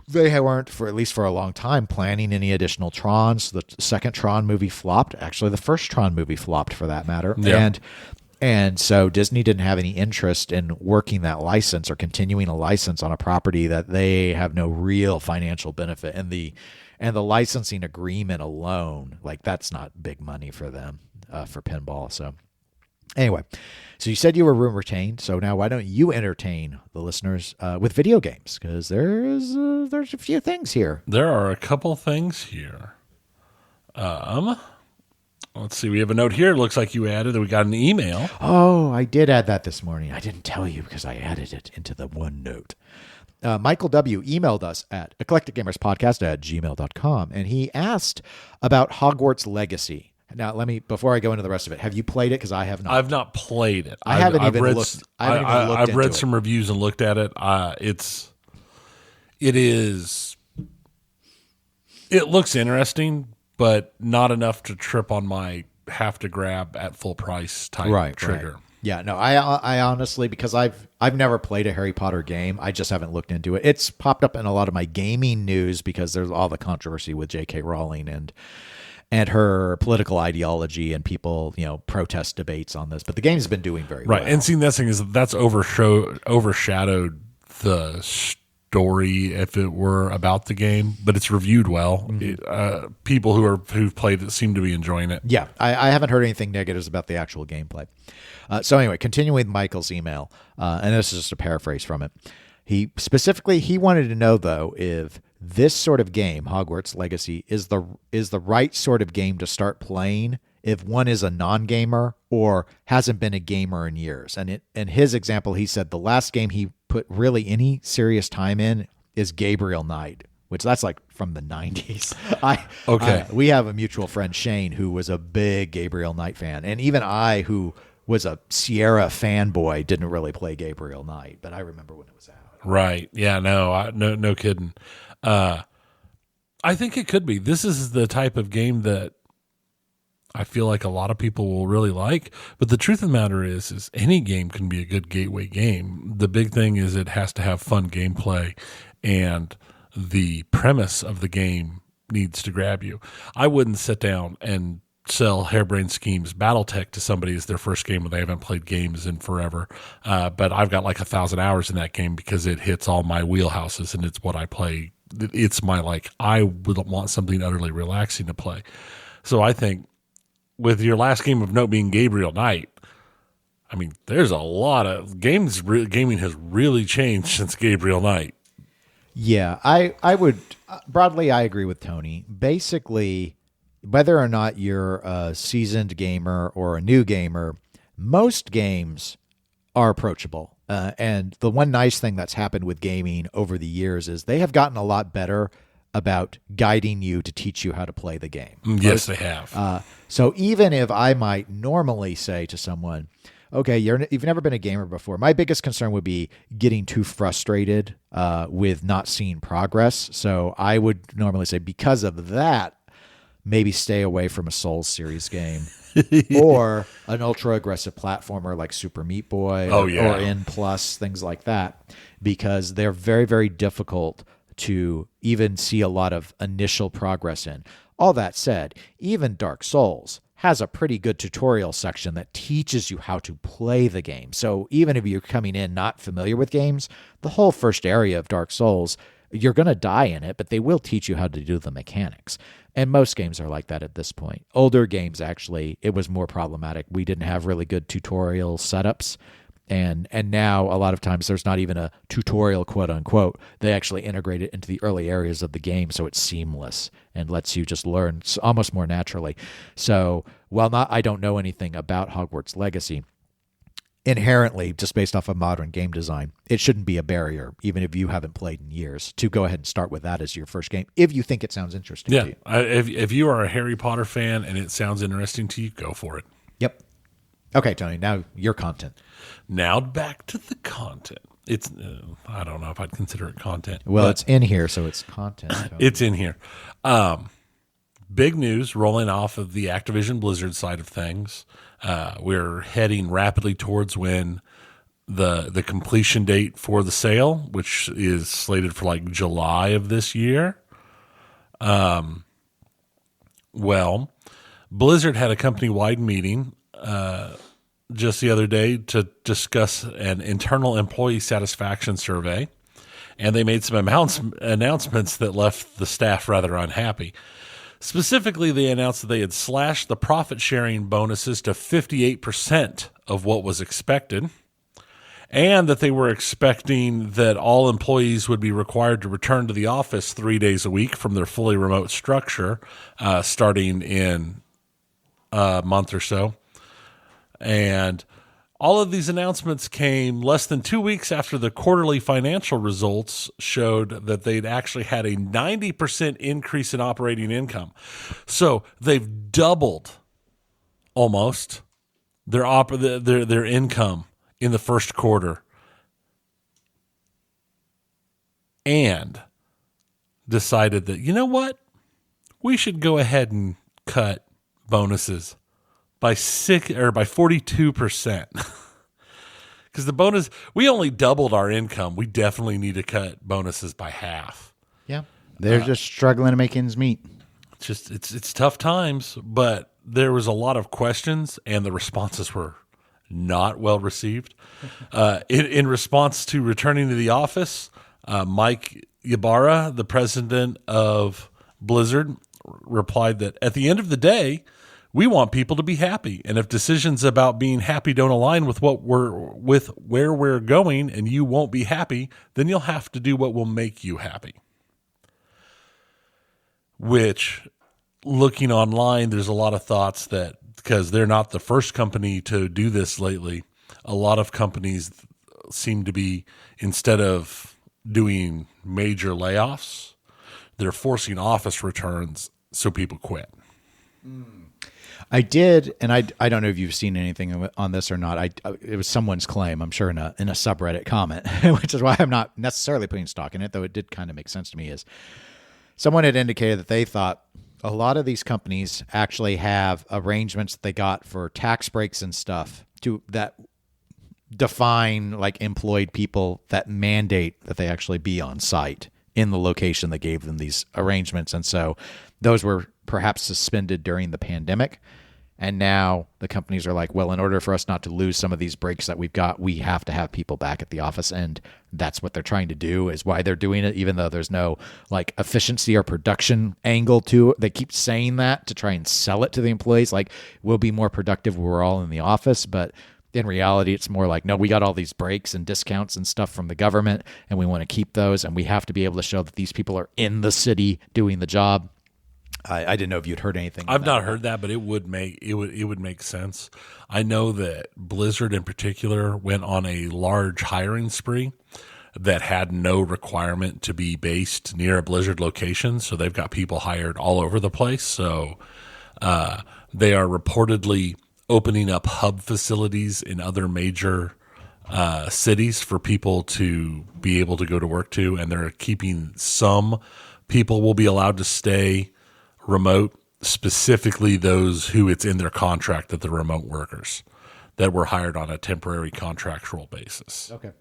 they weren't, for at least for a long time, planning any additional Trons. The second Tron movie flopped. Actually, the first Tron movie flopped, for that matter. Yeah. And so Disney didn't have any interest in working that license or continuing a license on a property that they have no real financial benefit. And the licensing agreement alone, like, that's not big money for them, for pinball. So anyway, so you said you were room retained. So now why don't you entertain the listeners with video games? Because there's a few things here. There are a couple things here. Let's see. We have a note here. It looks like you added that we got an email. Oh, I did add that this morning. I didn't tell you because I added it into the OneNote. Michael W. emailed us at eclecticgamerspodcast@gmail.com, and he asked about Hogwarts Legacy. Now, before I go into the rest of it, have you played it? Because I have not. I've not played it. I've read some reviews and looked at it. It looks interesting, but not enough to trip on my have to grab at full price type trigger. Right. Yeah, no, I honestly, because I've never played a Harry Potter game, I just haven't looked into it. It's popped up in a lot of my gaming news because there's all the controversy with J.K. Rowling and her political ideology and people, protest debates on this. But the game's been doing very well. Right, and seeing this thing is that's overshadowed the story, if it were about the game, but it's reviewed well. Mm-hmm. People who've played it seem to be enjoying it. Yeah, I haven't heard anything negatives about the actual gameplay. So anyway, continuing with Michael's email, and this is just a paraphrase from it. He wanted to know, though, if this sort of game, Hogwarts Legacy, is the right sort of game to start playing if one is a non-gamer or hasn't been a gamer in years. And in his example, he said the last game he put really any serious time in is Gabriel Knight, which that's like from the 90s. We have a mutual friend, Shane, who was a big Gabriel Knight fan. And even I, who was a Sierra fanboy, didn't really play Gabriel Knight, but I remember when it was out. Right. Yeah, no kidding. I think it could be. This is the type of game that I feel like a lot of people will really like. But the truth of the matter is any game can be a good gateway game. The big thing is it has to have fun gameplay, and the premise of the game needs to grab you. I wouldn't sit down and sell Harebrained Schemes Battletech to somebody as their first game when they haven't played games in forever. But I've got like 1,000 hours in that game because it hits all my wheelhouses and it's what I play. It's my I would want something utterly relaxing to play. So I think with your last game of note being Gabriel Knight, I mean, there's a lot of gaming has really changed since Gabriel Knight. Yeah, I would broadly, I agree with Tony. Basically, whether or not you're a seasoned gamer or a new gamer, most games are approachable. And the one nice thing that's happened with gaming over the years is they have gotten a lot better about guiding you to teach you how to play the game. Yes, they have. So even if I might normally say to someone, okay, you've never been a gamer before, my biggest concern would be getting too frustrated with not seeing progress. So I would normally say, because of that, maybe stay away from a Souls series game or an ultra aggressive platformer like Super Meat Boy or N Plus, things like that, because they're very, very difficult to even see a lot of initial progress in. All that said, even Dark Souls has a pretty good tutorial section that teaches you how to play the game. So even if you're coming in not familiar with games, the whole first area of Dark Souls, you're going to die in it, but they will teach you how to do the mechanics. And most games are like that at this point. Older games, actually, it was more problematic. We didn't have really good tutorial setups. And now a lot of times there's not even a tutorial, quote unquote. They actually integrate it into the early areas of the game, so it's seamless and lets you just learn almost more naturally. So while I don't know anything about Hogwarts Legacy, inherently, just based off of modern game design, it shouldn't be a barrier, even if you haven't played in years, to go ahead and start with that as your first game, if you think it sounds interesting to you. If you are a Harry Potter fan and it sounds interesting to you, go for it. Yep. Okay, Tony, now your content. Now back to the content. It's I don't know if I'd consider it content. Well, it's in here, so it's content. Tony. It's in here. Big news rolling off of the Activision-Blizzard side of things. We're heading rapidly towards when the completion date for the sale, which is slated for July of this year. Well, Blizzard had a company-wide meeting just the other day to discuss an internal employee satisfaction survey, and they made some announcements that left the staff rather unhappy. Specifically, they announced that they had slashed the profit-sharing bonuses to 58% of what was expected, and that they were expecting that all employees would be required to return to the office 3 days a week from their fully remote structure starting in a month or so. And all of these announcements came less than 2 weeks after the quarterly financial results showed that they'd actually had a 90% increase in operating income. So they've doubled almost their income in the first quarter, and decided that, you know what, we should go ahead and cut bonuses by 42%. Because the bonus, we only doubled our income. We definitely need to cut bonuses by half. Yeah, they're just struggling to make ends meet. It's tough times, but there was a lot of questions, and the responses were not well received. In response to returning to the office, Mike Ybarra, the president of Blizzard, replied that at the end of the day, we want people to be happy, and if decisions about being happy don't align with where we're going, and you won't be happy, then you'll have to do what will make you happy. Which, looking online, there's a lot of thoughts that because they're not the first company to do this lately, a lot of companies seem to be, instead of doing major layoffs, they're forcing office returns so people quit. I did, and I don't know if you've seen anything on this or not. It was someone's claim, I'm sure, in a subreddit comment, which is why I'm not necessarily putting stock in it, though it did kind of make sense to me. Is someone had indicated that they thought a lot of these companies actually have arrangements that they got for tax breaks and stuff that define like employed people that mandate that they actually be on site in the location that gave them these arrangements. And so those were perhaps suspended during the pandemic. And now the companies are like, well, in order for us not to lose some of these breaks that we've got, we have to have people back at the office. And that's what they're trying to do, is why they're doing it, even though there's no like efficiency or production angle to it. They keep saying that to try and sell it to the employees. Like, we'll be more productive when we're all in the office. But in reality, it's more like, no, we got all these breaks and discounts and stuff from the government, and we want to keep those. And we have to be able to show that these people are in the city doing the job. I didn't know if you'd heard anything. I've not heard that, but it would make sense. I know that Blizzard in particular went on a large hiring spree that had no requirement to be based near a Blizzard location. So they've got people hired all over the place. So they are reportedly opening up hub facilities in other major cities for people to be able to go to work to, and they're keeping some people will be allowed to stay remote, specifically those who it's in their contract that the remote workers that were hired on a temporary contractual basis. Okay.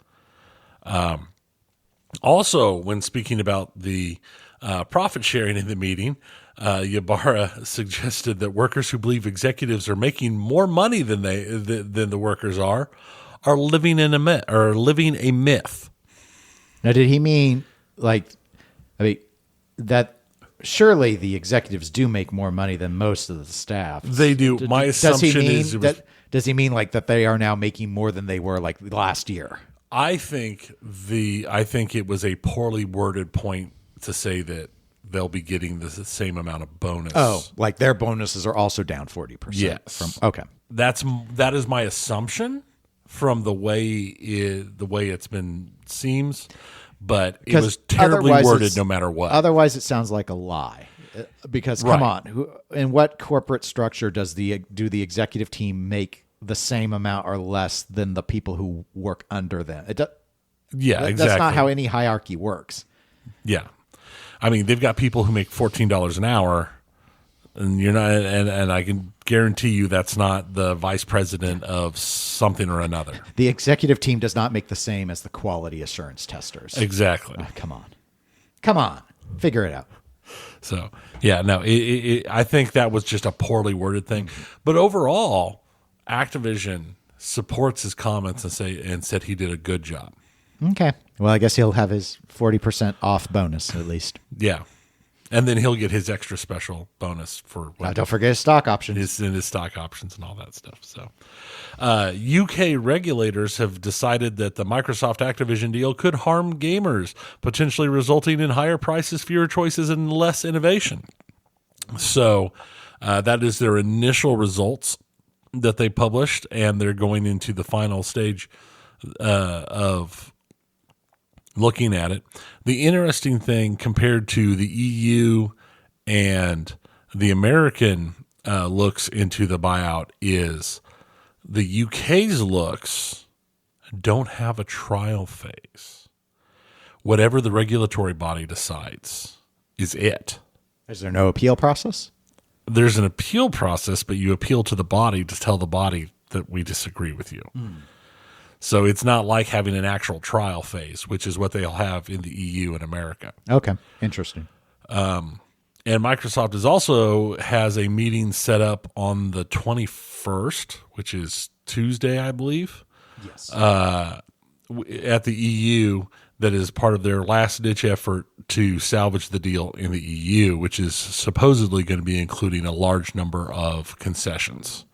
Also, when speaking about the profit sharing in the meeting, Ybarra suggested that workers who believe executives are making more money than the workers are living in a myth. Now, did he mean that surely the executives do make more money than most of the staff? They do. My assumption is does he mean like that they are now making more than they were like last year? I think it was a poorly worded point to say that they'll be getting the same amount of bonus. Oh, like their bonuses are also down 40%. Yes. Okay. That is my assumption from the way it's been seems, but it was terribly worded no matter what. Otherwise, it sounds like a lie. Because come on, in what corporate structure do the executive team make the same amount or less than the people who work under them? Exactly. That's not how any hierarchy works. Yeah. I mean, they've got people who make $14 an hour, and you're not, and I can guarantee you that's not the vice president of something or another. The executive team does not make the same as the quality assurance testers. Exactly. Come on, figure it out. So yeah, no, I think that was just a poorly worded thing, but overall, Activision supports his comments and said he did a good job. Okay. Well, I guess he'll have his 40% off bonus at least. Yeah. And then he'll get his extra special bonus for don't forget his stock options. His stock options and all that stuff. So, UK regulators have decided that the Microsoft Activision deal could harm gamers, potentially resulting in higher prices, fewer choices, and less innovation. So, that is their initial results that they published, and they're going into the final stage of looking at it. The interesting thing compared to the EU and the American looks into the buyout is the UK's looks don't have a trial phase. Whatever the regulatory body decides is it. Is there no appeal process? There's an appeal process, but you appeal to the body to tell the body that we disagree with you. So it's not like having an actual trial phase, which is what they'll have in the EU and America. Okay, interesting. And Microsoft has a meeting set up on the 21st, which is Tuesday, I believe. Yes. At the EU, that is part of their last-ditch effort to salvage the deal in the EU, which is supposedly going to be including a large number of concessions,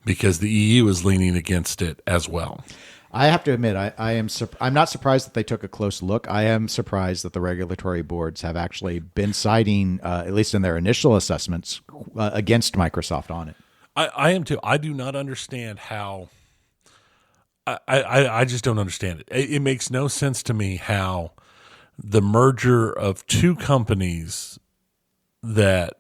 because the EU is leaning against it as well. I have to admit, I'm not surprised that they took a close look. I am surprised that the regulatory boards have actually been siding, at least in their initial assessments, against Microsoft on it. I am too. I do not understand how. I just don't understand it. It makes no sense to me how the merger of two companies that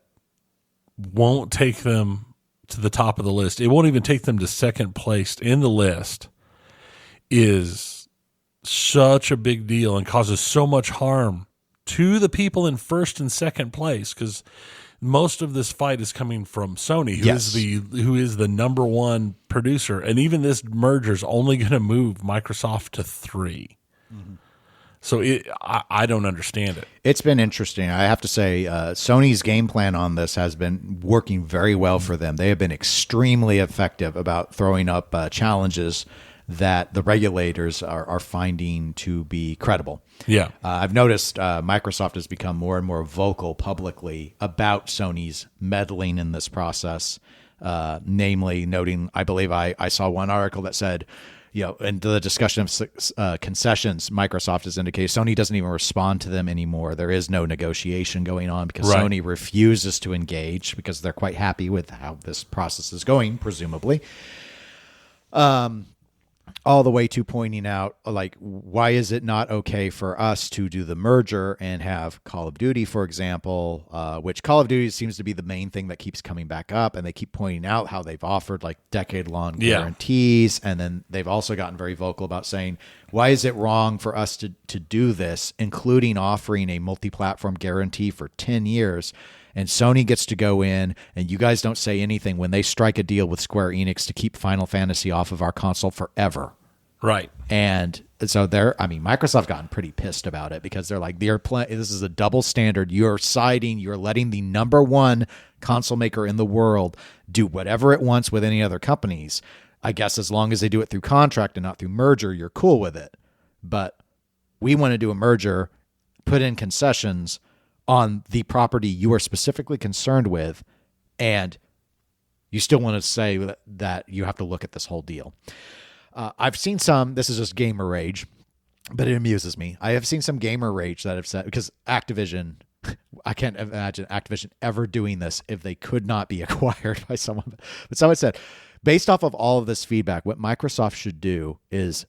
won't take them to the top of the list. It won't even take them to second place in the list is such a big deal and causes so much harm to the people in first and second place, because most of this fight is coming from Sony, who is the number one producer, and even this merger is only going to move Microsoft to 3. Mm-hmm. So I don't understand it. It's been interesting. I have to say, Sony's game plan on this has been working very well for them. They have been extremely effective about throwing up challenges that the regulators are finding to be credible. Yeah. I've noticed Microsoft has become more and more vocal publicly about Sony's meddling in this process, namely noting, I believe I saw one article that said, in the discussion of concessions, Microsoft has indicated Sony doesn't even respond to them anymore. There is no negotiation going on because Sony refuses to engage because they're quite happy with how this process is going, presumably. All the way to pointing out, like, why is it not okay for us to do the merger and have Call of Duty, for example, which Call of Duty seems to be the main thing that keeps coming back up, and they keep pointing out how they've offered like decade-long guarantees, and then they've also gotten very vocal about saying, why is it wrong for us to do this, including offering a multi-platform guarantee for 10 years, and Sony gets to go in, and you guys don't say anything when they strike a deal with Square Enix to keep Final Fantasy off of our console forever. Right. And so Microsoft gotten pretty pissed about it because they're like, this is a double standard. You're letting the number one console maker in the world do whatever it wants with any other companies. I guess as long as they do it through contract and not through merger, you're cool with it. But we want to do a merger, put in concessions on the property you are specifically concerned with, and you still want to say that you have to look at this whole deal. I've seen this is just gamer rage, but it amuses me. I have seen some gamer rage that have said, because Activision, I can't imagine Activision ever doing this if they could not be acquired by someone. But someone said, based off of all of this feedback, what Microsoft should do is,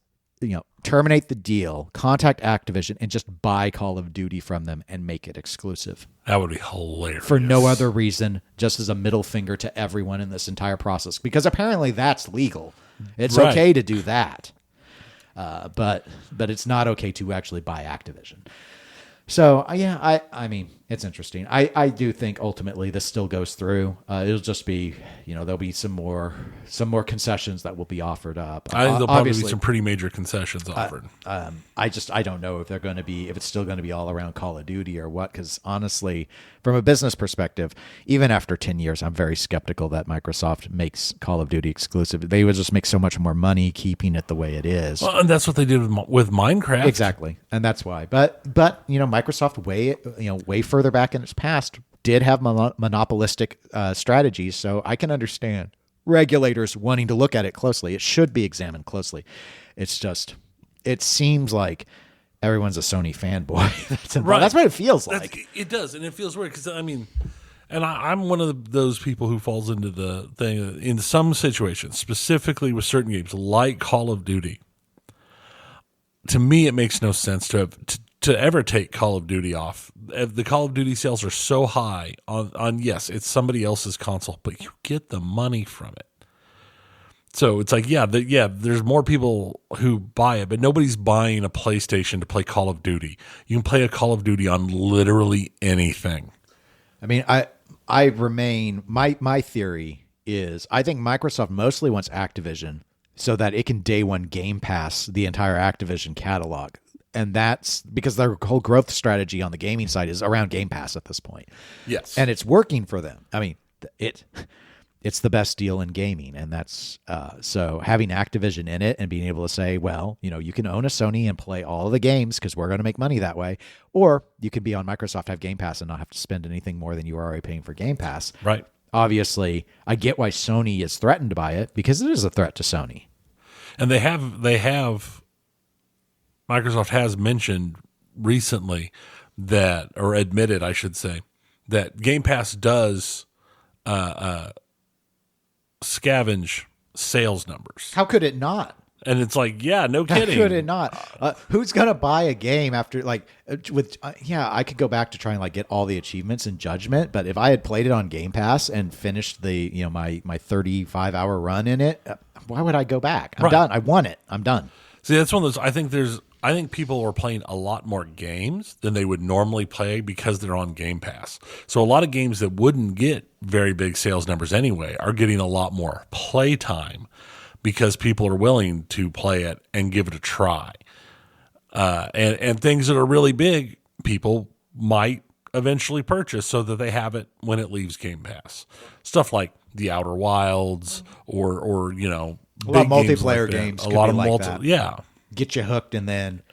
terminate the deal, contact Activision, and just buy Call of Duty from them and make it exclusive. That would be hilarious. For no other reason, just as a middle finger to everyone in this entire process, because apparently that's legal. It's okay to do that, but it's not okay to actually buy Activision. So I mean, it's interesting. I do think ultimately this still goes through. It'll just be, there'll be some more concessions that will be offered up. There'll probably be some pretty major concessions offered. I don't know if if it's still going to be all around Call of Duty or what, because honestly, from a business perspective, even after 10 years, I'm very skeptical that Microsoft makes Call of Duty exclusive. They would just make so much more money keeping it the way it is. Well, and that's what they did with Minecraft. Exactly. And that's why. But Microsoft way further back in its past did have monopolistic strategies, so I can understand regulators wanting to look at it closely. It should be examined closely. It's just, it seems like everyone's a Sony fanboy. That's what it feels like. It does, and it feels weird because I'm one of those people who falls into the thing in some situations, specifically with certain games like Call of Duty. To me, it makes no sense to ever take Call of Duty off. The Call of Duty sales are so high on yes, it's somebody else's console, but you get the money from it. So it's like, there's more people who buy it, but nobody's buying a PlayStation to play Call of Duty. You can play a Call of Duty on literally anything. I mean, I remain, my theory is, I think Microsoft mostly wants Activision so that it can day one Game Pass the entire Activision catalog. And that's because their whole growth strategy on the gaming side is around Game Pass at this point. Yes. And it's working for them. I mean, it's the best deal in gaming. And that's so having Activision in it and being able to say, well, you can own a Sony and play all of the games because we're going to make money that way. Or you can be on Microsoft, have Game Pass, and not have to spend anything more than you are already paying for Game Pass. Right. Obviously, I get why Sony is threatened by it, because it is a threat to Sony. And they have Microsoft has mentioned recently that, or admitted, I should say, that Game Pass does scavenge sales numbers. How could it not? And it's like, yeah, no How kidding. could it not? Who's gonna buy a game after I could go back to try and like get all the achievements in Judgment, but if I had played it on Game Pass and finished the my 35-hour run in it, why would I go back? I'm done. I won it. I'm done. See, that's one of those. I think people are playing a lot more games than they would normally play because they're on Game Pass. So a lot of games that wouldn't get very big sales numbers anyway are getting a lot more play time because people are willing to play it and give it a try. And things that are really big, people might eventually purchase so that they have it when it leaves Game Pass. Stuff like The Outer Wilds or A lot of multiplayer games. A lot of that. Yeah. Get you hooked, and then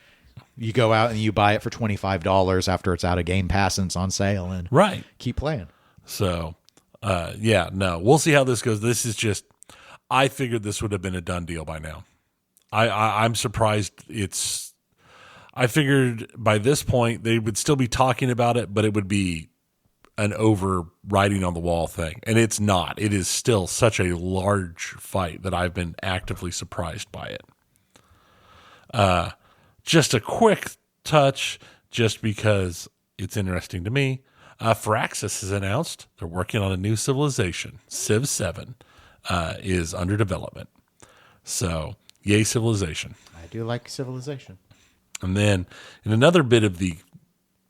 you go out and you buy it for $25 after it's out of Game Pass and it's on sale, and keep playing. So, we'll see how this goes. This is just, I figured this would have been a done deal by now. I'm surprised I figured by this point they would still be talking about it, but it would be an overriding on the wall thing. And it's not. It is still such a large fight that I've been actively surprised by it. Just a quick touch, just because it's interesting to me. Firaxis has announced they're working on a new civilization. Civ 7 is under development. So, yay, Civilization. I do like Civilization. And then, in another bit of the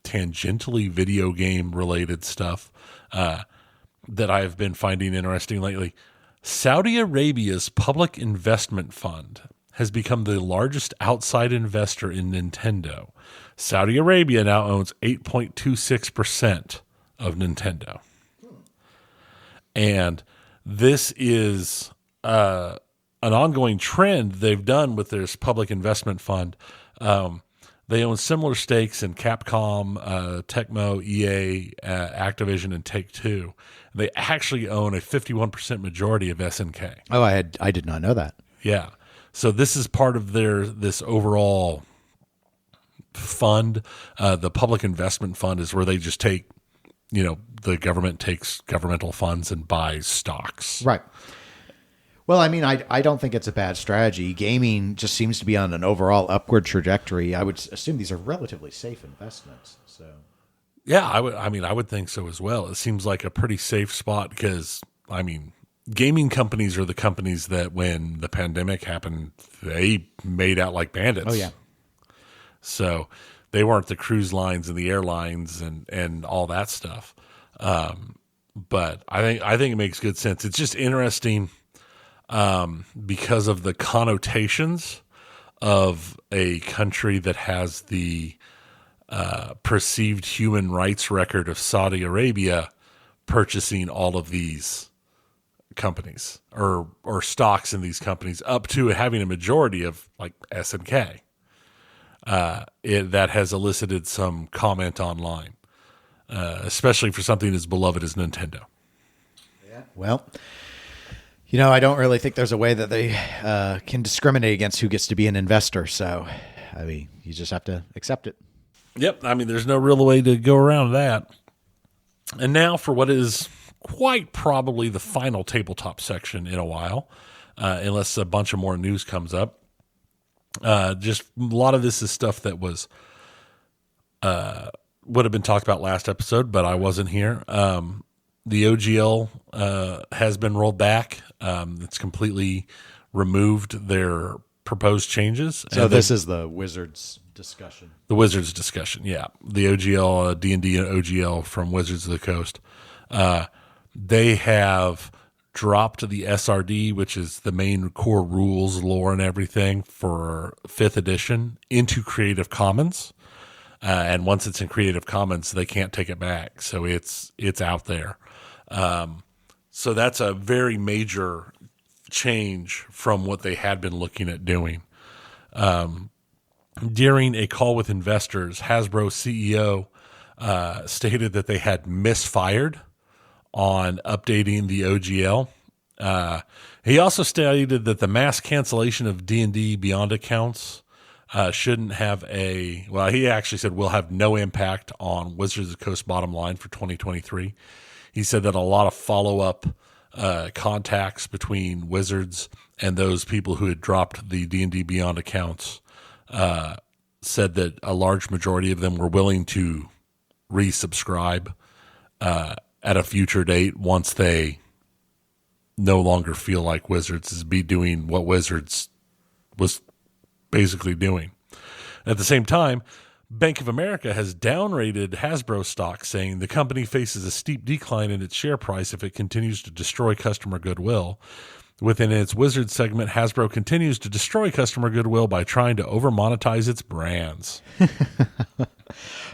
tangentially video game related stuff that I've been finding interesting lately, Saudi Arabia's Public Investment Fund has become the largest outside investor in Nintendo. Saudi Arabia now owns 8.26% of Nintendo. And this is an ongoing trend they've done with this public investment fund. They own similar stakes in Capcom, Tecmo, EA, Activision, and Take-Two. They actually own a 51% majority of SNK. Oh, I did not know that. Yeah. So this is part of this overall fund. The public investment fund is where they just take, the government takes governmental funds and buys stocks. Right. Well, I mean, I don't think it's a bad strategy. Gaming just seems to be on an overall upward trajectory. I would assume these are relatively safe investments. So, yeah, I would think so as well. It seems like a pretty safe spot because, gaming companies are the companies that when the pandemic happened, they made out like bandits. Oh, yeah. So they weren't the cruise lines and the airlines and all that stuff. But I think it makes good sense. It's just interesting because of the connotations of a country that has the perceived human rights record of Saudi Arabia purchasing all of these companies or stocks in these companies up to having a majority of like SNK. That has elicited some comment online, especially for something as beloved as Nintendo. Yeah. Well, I don't really think there's a way that they can discriminate against who gets to be an investor. So, you just have to accept it. Yep. There's no real way to go around that. And now for what is quite probably the final tabletop section in a while, unless a bunch of more news comes up. Just a lot of this is stuff that was would have been talked about last episode, but I wasn't here. The OGL has been rolled back. It's completely removed their proposed changes. So this is the Wizards discussion. The Wizards discussion, yeah. The OGL, D&D and OGL from Wizards of the Coast. They have dropped the SRD, which is the main core rules, lore, and everything for 5th edition into Creative Commons. And once it's in Creative Commons, they can't take it back. So it's out there. So that's a very major change from what they had been looking at doing. During a call with investors, Hasbro CEO stated that they had misfired on updating the OGL. He also stated that the mass cancellation of D&D Beyond accounts shouldn't have he actually said will have no impact on Wizards of the Coast bottom line for 2023. He said that a lot of follow-up contacts between Wizards and those people who had dropped the D&D Beyond accounts said that a large majority of them were willing to resubscribe at a future date once they no longer feel like Wizards is be doing what Wizards was basically doing. At the same time, Bank of America has downrated Hasbro stock, saying the company faces a steep decline in its share price if it continues to destroy customer goodwill. Within its Wizards segment, Hasbro continues to destroy customer goodwill by trying to over-monetize its brands.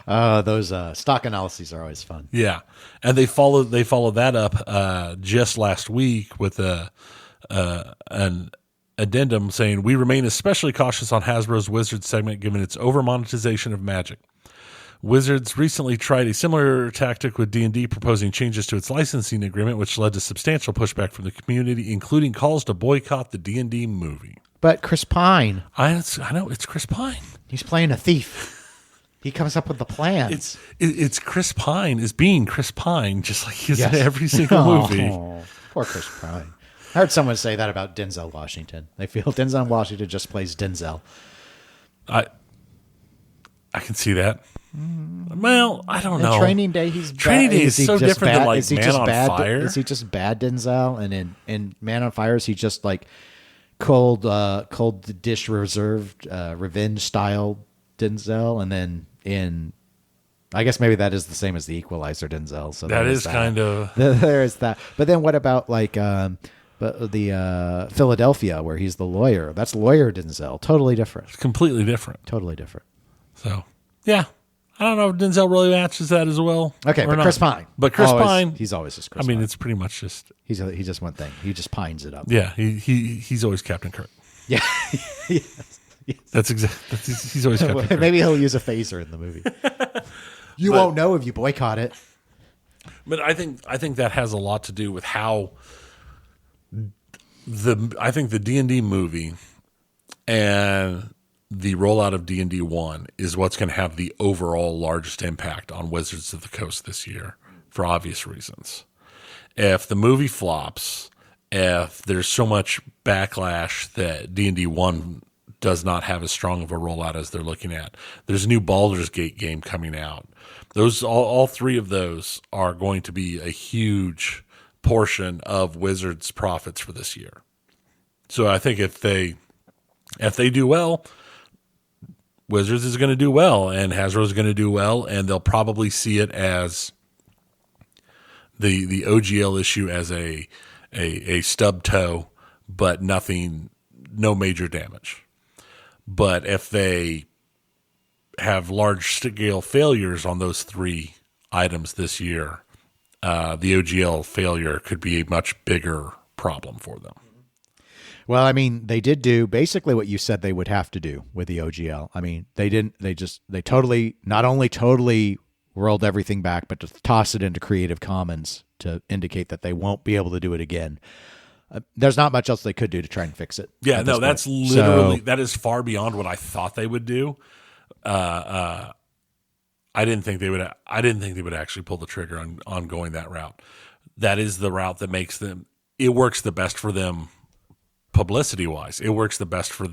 Those stock analyses are always fun. Yeah, and they followed that up just last week with an addendum saying, we remain especially cautious on Hasbro's Wizards segment given its over-monetization of Magic. Wizards recently tried a similar tactic with D&D, proposing changes to its licensing agreement, which led to substantial pushback from the community, including calls to boycott the D&D movie. But Chris Pine, I know, it's Chris Pine. he's playing a thief. He comes up with the plan. It's Chris Pine is being Chris Pine, just like he is in every single movie. Oh, poor Chris Pine. I heard someone say that about Denzel Washington. They feel Denzel Washington just plays Denzel. I can see that. Well, I don't know. Training Day, he's Training Day is so different than like Man on Fire. Is he just bad Denzel? And in Man on Fire, is he just like cold dish reserved revenge style Denzel? And then in, I guess maybe that is the same as the Equalizer Denzel. So that is kind of there is that. But then what about like the Philadelphia, where he's the lawyer? That's lawyer Denzel. Totally different. It's completely different. Totally different. So yeah. I don't know if Denzel really matches that as well. Okay, but not. Chris Pine. But Chris Pine, he's always just Chris I mean, Pine. it's pretty much just He's just one thing. He just pines it up. Yeah, he's always Captain Kirk. Yeah. Yes. That's exactly. He's always Captain Kirk. Maybe he'll use a phaser in the movie. You won't know if you boycott it. But I think that has a lot to do with how the D&D movie and the rollout of D&D 1 is what's going to have the overall largest impact on Wizards of the Coast this year, for obvious reasons. If the movie flops, if there's so much backlash that D&D 1 does not have as strong of a rollout as they're looking at, there's a new Baldur's Gate game coming out. Those all three of those are going to be a huge portion of Wizards' profits for this year. So I think if they do well, Wizards is going to do well, and Hasbro is going to do well, and they'll probably see it as the OGL issue as a stub toe, but no major damage. But if they have large scale failures on those three items this year, the OGL failure could be a much bigger problem for them. Well, I mean, they did do basically what you said they would have to do with the OGL. I mean, they not only totally rolled everything back, but to toss it into Creative Commons to indicate that they won't be able to do it again. There's not much else they could do to try and fix it. Yeah, no, that's literally, that is far beyond what I thought they would do. I didn't think they would actually pull the trigger on going that route. That is the route that makes them, it works the best for them publicity wise. It works the best for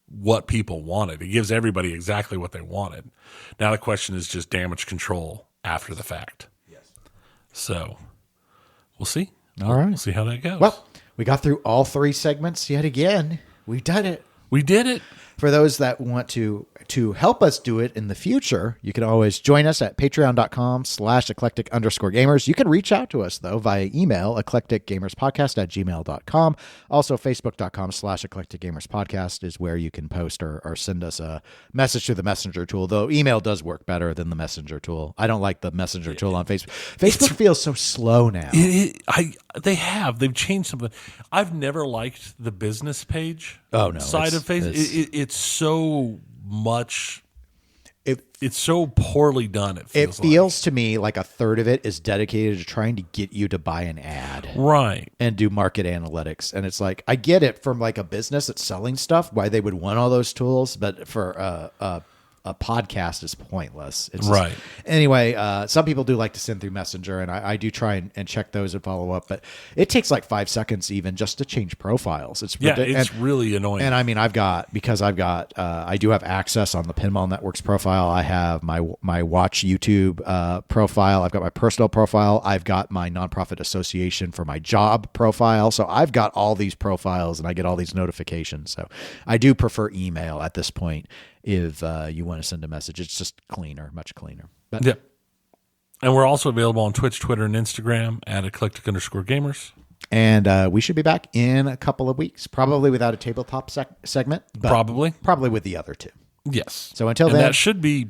what people wanted. It gives everybody exactly what they wanted. Now the question is just damage control after the fact. Yes. So we'll see. All right. We'll see how that goes. Well, we got through all three segments yet again. We've done it. We did it. For those that want to help us do it in the future, you can always join us at patreon.com/eclectic_gamers. You can reach out to us, though, via email, eclecticgamerspodcast@gmail.com. Also, facebook.com/eclecticgamerspodcast is where you can post or send us a message through the messenger tool, though email does work better than the messenger tool. I don't like the messenger tool on Facebook. Facebook feels so slow now. They've changed something. I've never liked the business page side of Facebook. It's so much. It's so poorly done. It feels to me like a third of it is dedicated to trying to get you to buy an ad, right? And do market analytics. And it's like, I get it from like a business that's selling stuff, why they would want all those tools, but for a a podcast is pointless. It's Right. Anyway, some people do like to send through Messenger, and I do try and check those and follow up, but it takes like 5 seconds even just to change profiles. It's really annoying. And I mean, I do have access on the Pinball Network's profile. I have my Watch YouTube profile. I've got my personal profile. I've got my nonprofit association for my job profile. So I've got all these profiles and I get all these notifications. So I do prefer email at this point if you want to send a message. It's just cleaner, much cleaner. But yeah. And we're also available on Twitch, Twitter, and Instagram at eclectic_gamers. And we should be back in a couple of weeks, probably without a tabletop segment. But probably with the other two. Yes. So until and then, that should be.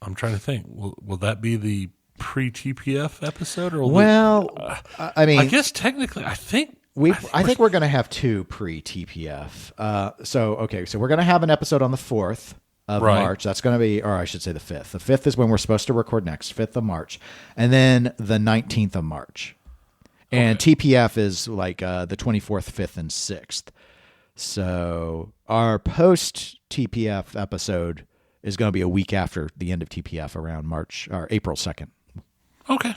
I'm trying to think. Will that be the pre-TPF episode? Or I mean, I guess technically, I think we're going to have two pre-TPF. So we're going to have an episode on the 4th of March. That's going to be, or I should say the 5th. The 5th is when we're supposed to record next, 5th of March. And then the 19th of March. And TPF is like the 24th, 5th, and 6th. So our post-TPF episode is going to be a week after the end of TPF, around March or April 2nd. Okay.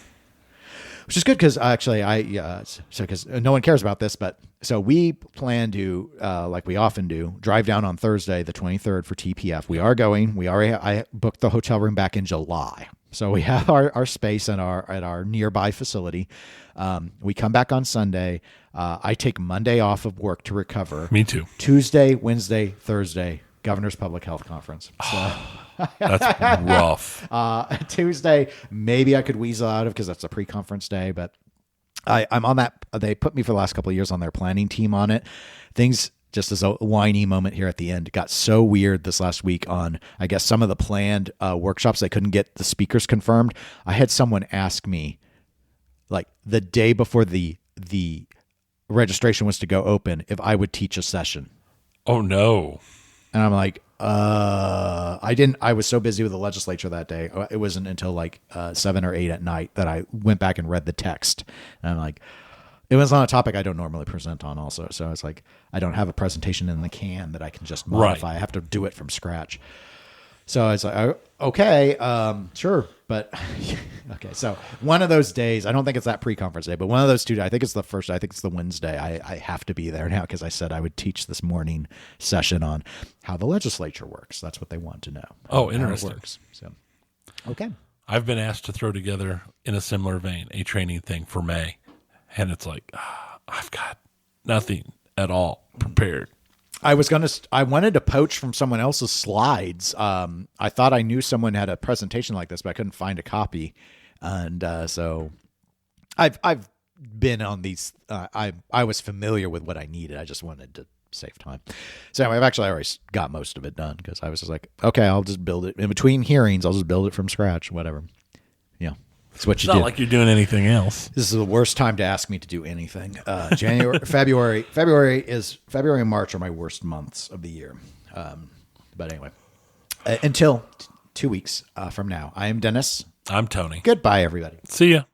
Which is good because actually because no one cares about this, but so we plan to, like we often do, drive down on Thursday, the 23rd for TPF. We are going. I booked the hotel room back in July. So we have our space at our nearby facility. We come back on Sunday. I take Monday off of work to recover. Me too. Tuesday, Wednesday, Thursday, Governor's Public Health Conference. So. That's rough. Tuesday, maybe I could weasel out of because that's a pre-conference day, but I'm on that. They put me for the last couple of years on their planning team on it. Things, just as a whiny moment here at the end, got so weird this last week on, I guess, some of the planned workshops. They couldn't get the speakers confirmed. I had someone ask me, like the day before the registration was to go open, if I would teach a session. Oh no. And I'm like, I didn't. I was so busy with the legislature that day. It wasn't until like 7 or 8 at night that I went back and read the text. And I'm like, it was on a topic I don't normally present on also. So it's like, I don't have a presentation in the can that I can just modify. Right. I have to do it from scratch. So it's like, okay, sure. But okay. So one of those days, I don't think it's that pre-conference day, but one of those 2 days, I think it's the first, I think it's the Wednesday. I have to be there now because I said I would teach this morning session on how the legislature works. That's what they want to know. Oh, interesting. How it works. So, okay. I've been asked to throw together, in a similar vein, a training thing for May. And it's like, I've got nothing at all prepared. I wanted to poach from someone else's slides. I thought I knew someone had a presentation like this, but I couldn't find a copy. And so I've been on these. I was familiar with what I needed. I just wanted to save time. So anyway, I've actually already got most of it done because I was just like, okay, I'll just build it in between hearings. I'll just build it from scratch, whatever. Yeah. It's what you do. Not like you're doing anything else. This is the worst time to ask me to do anything. February and March are my worst months of the year. But anyway, until 2 weeks from now, I am Dennis. I'm Tony. Goodbye, everybody. See ya.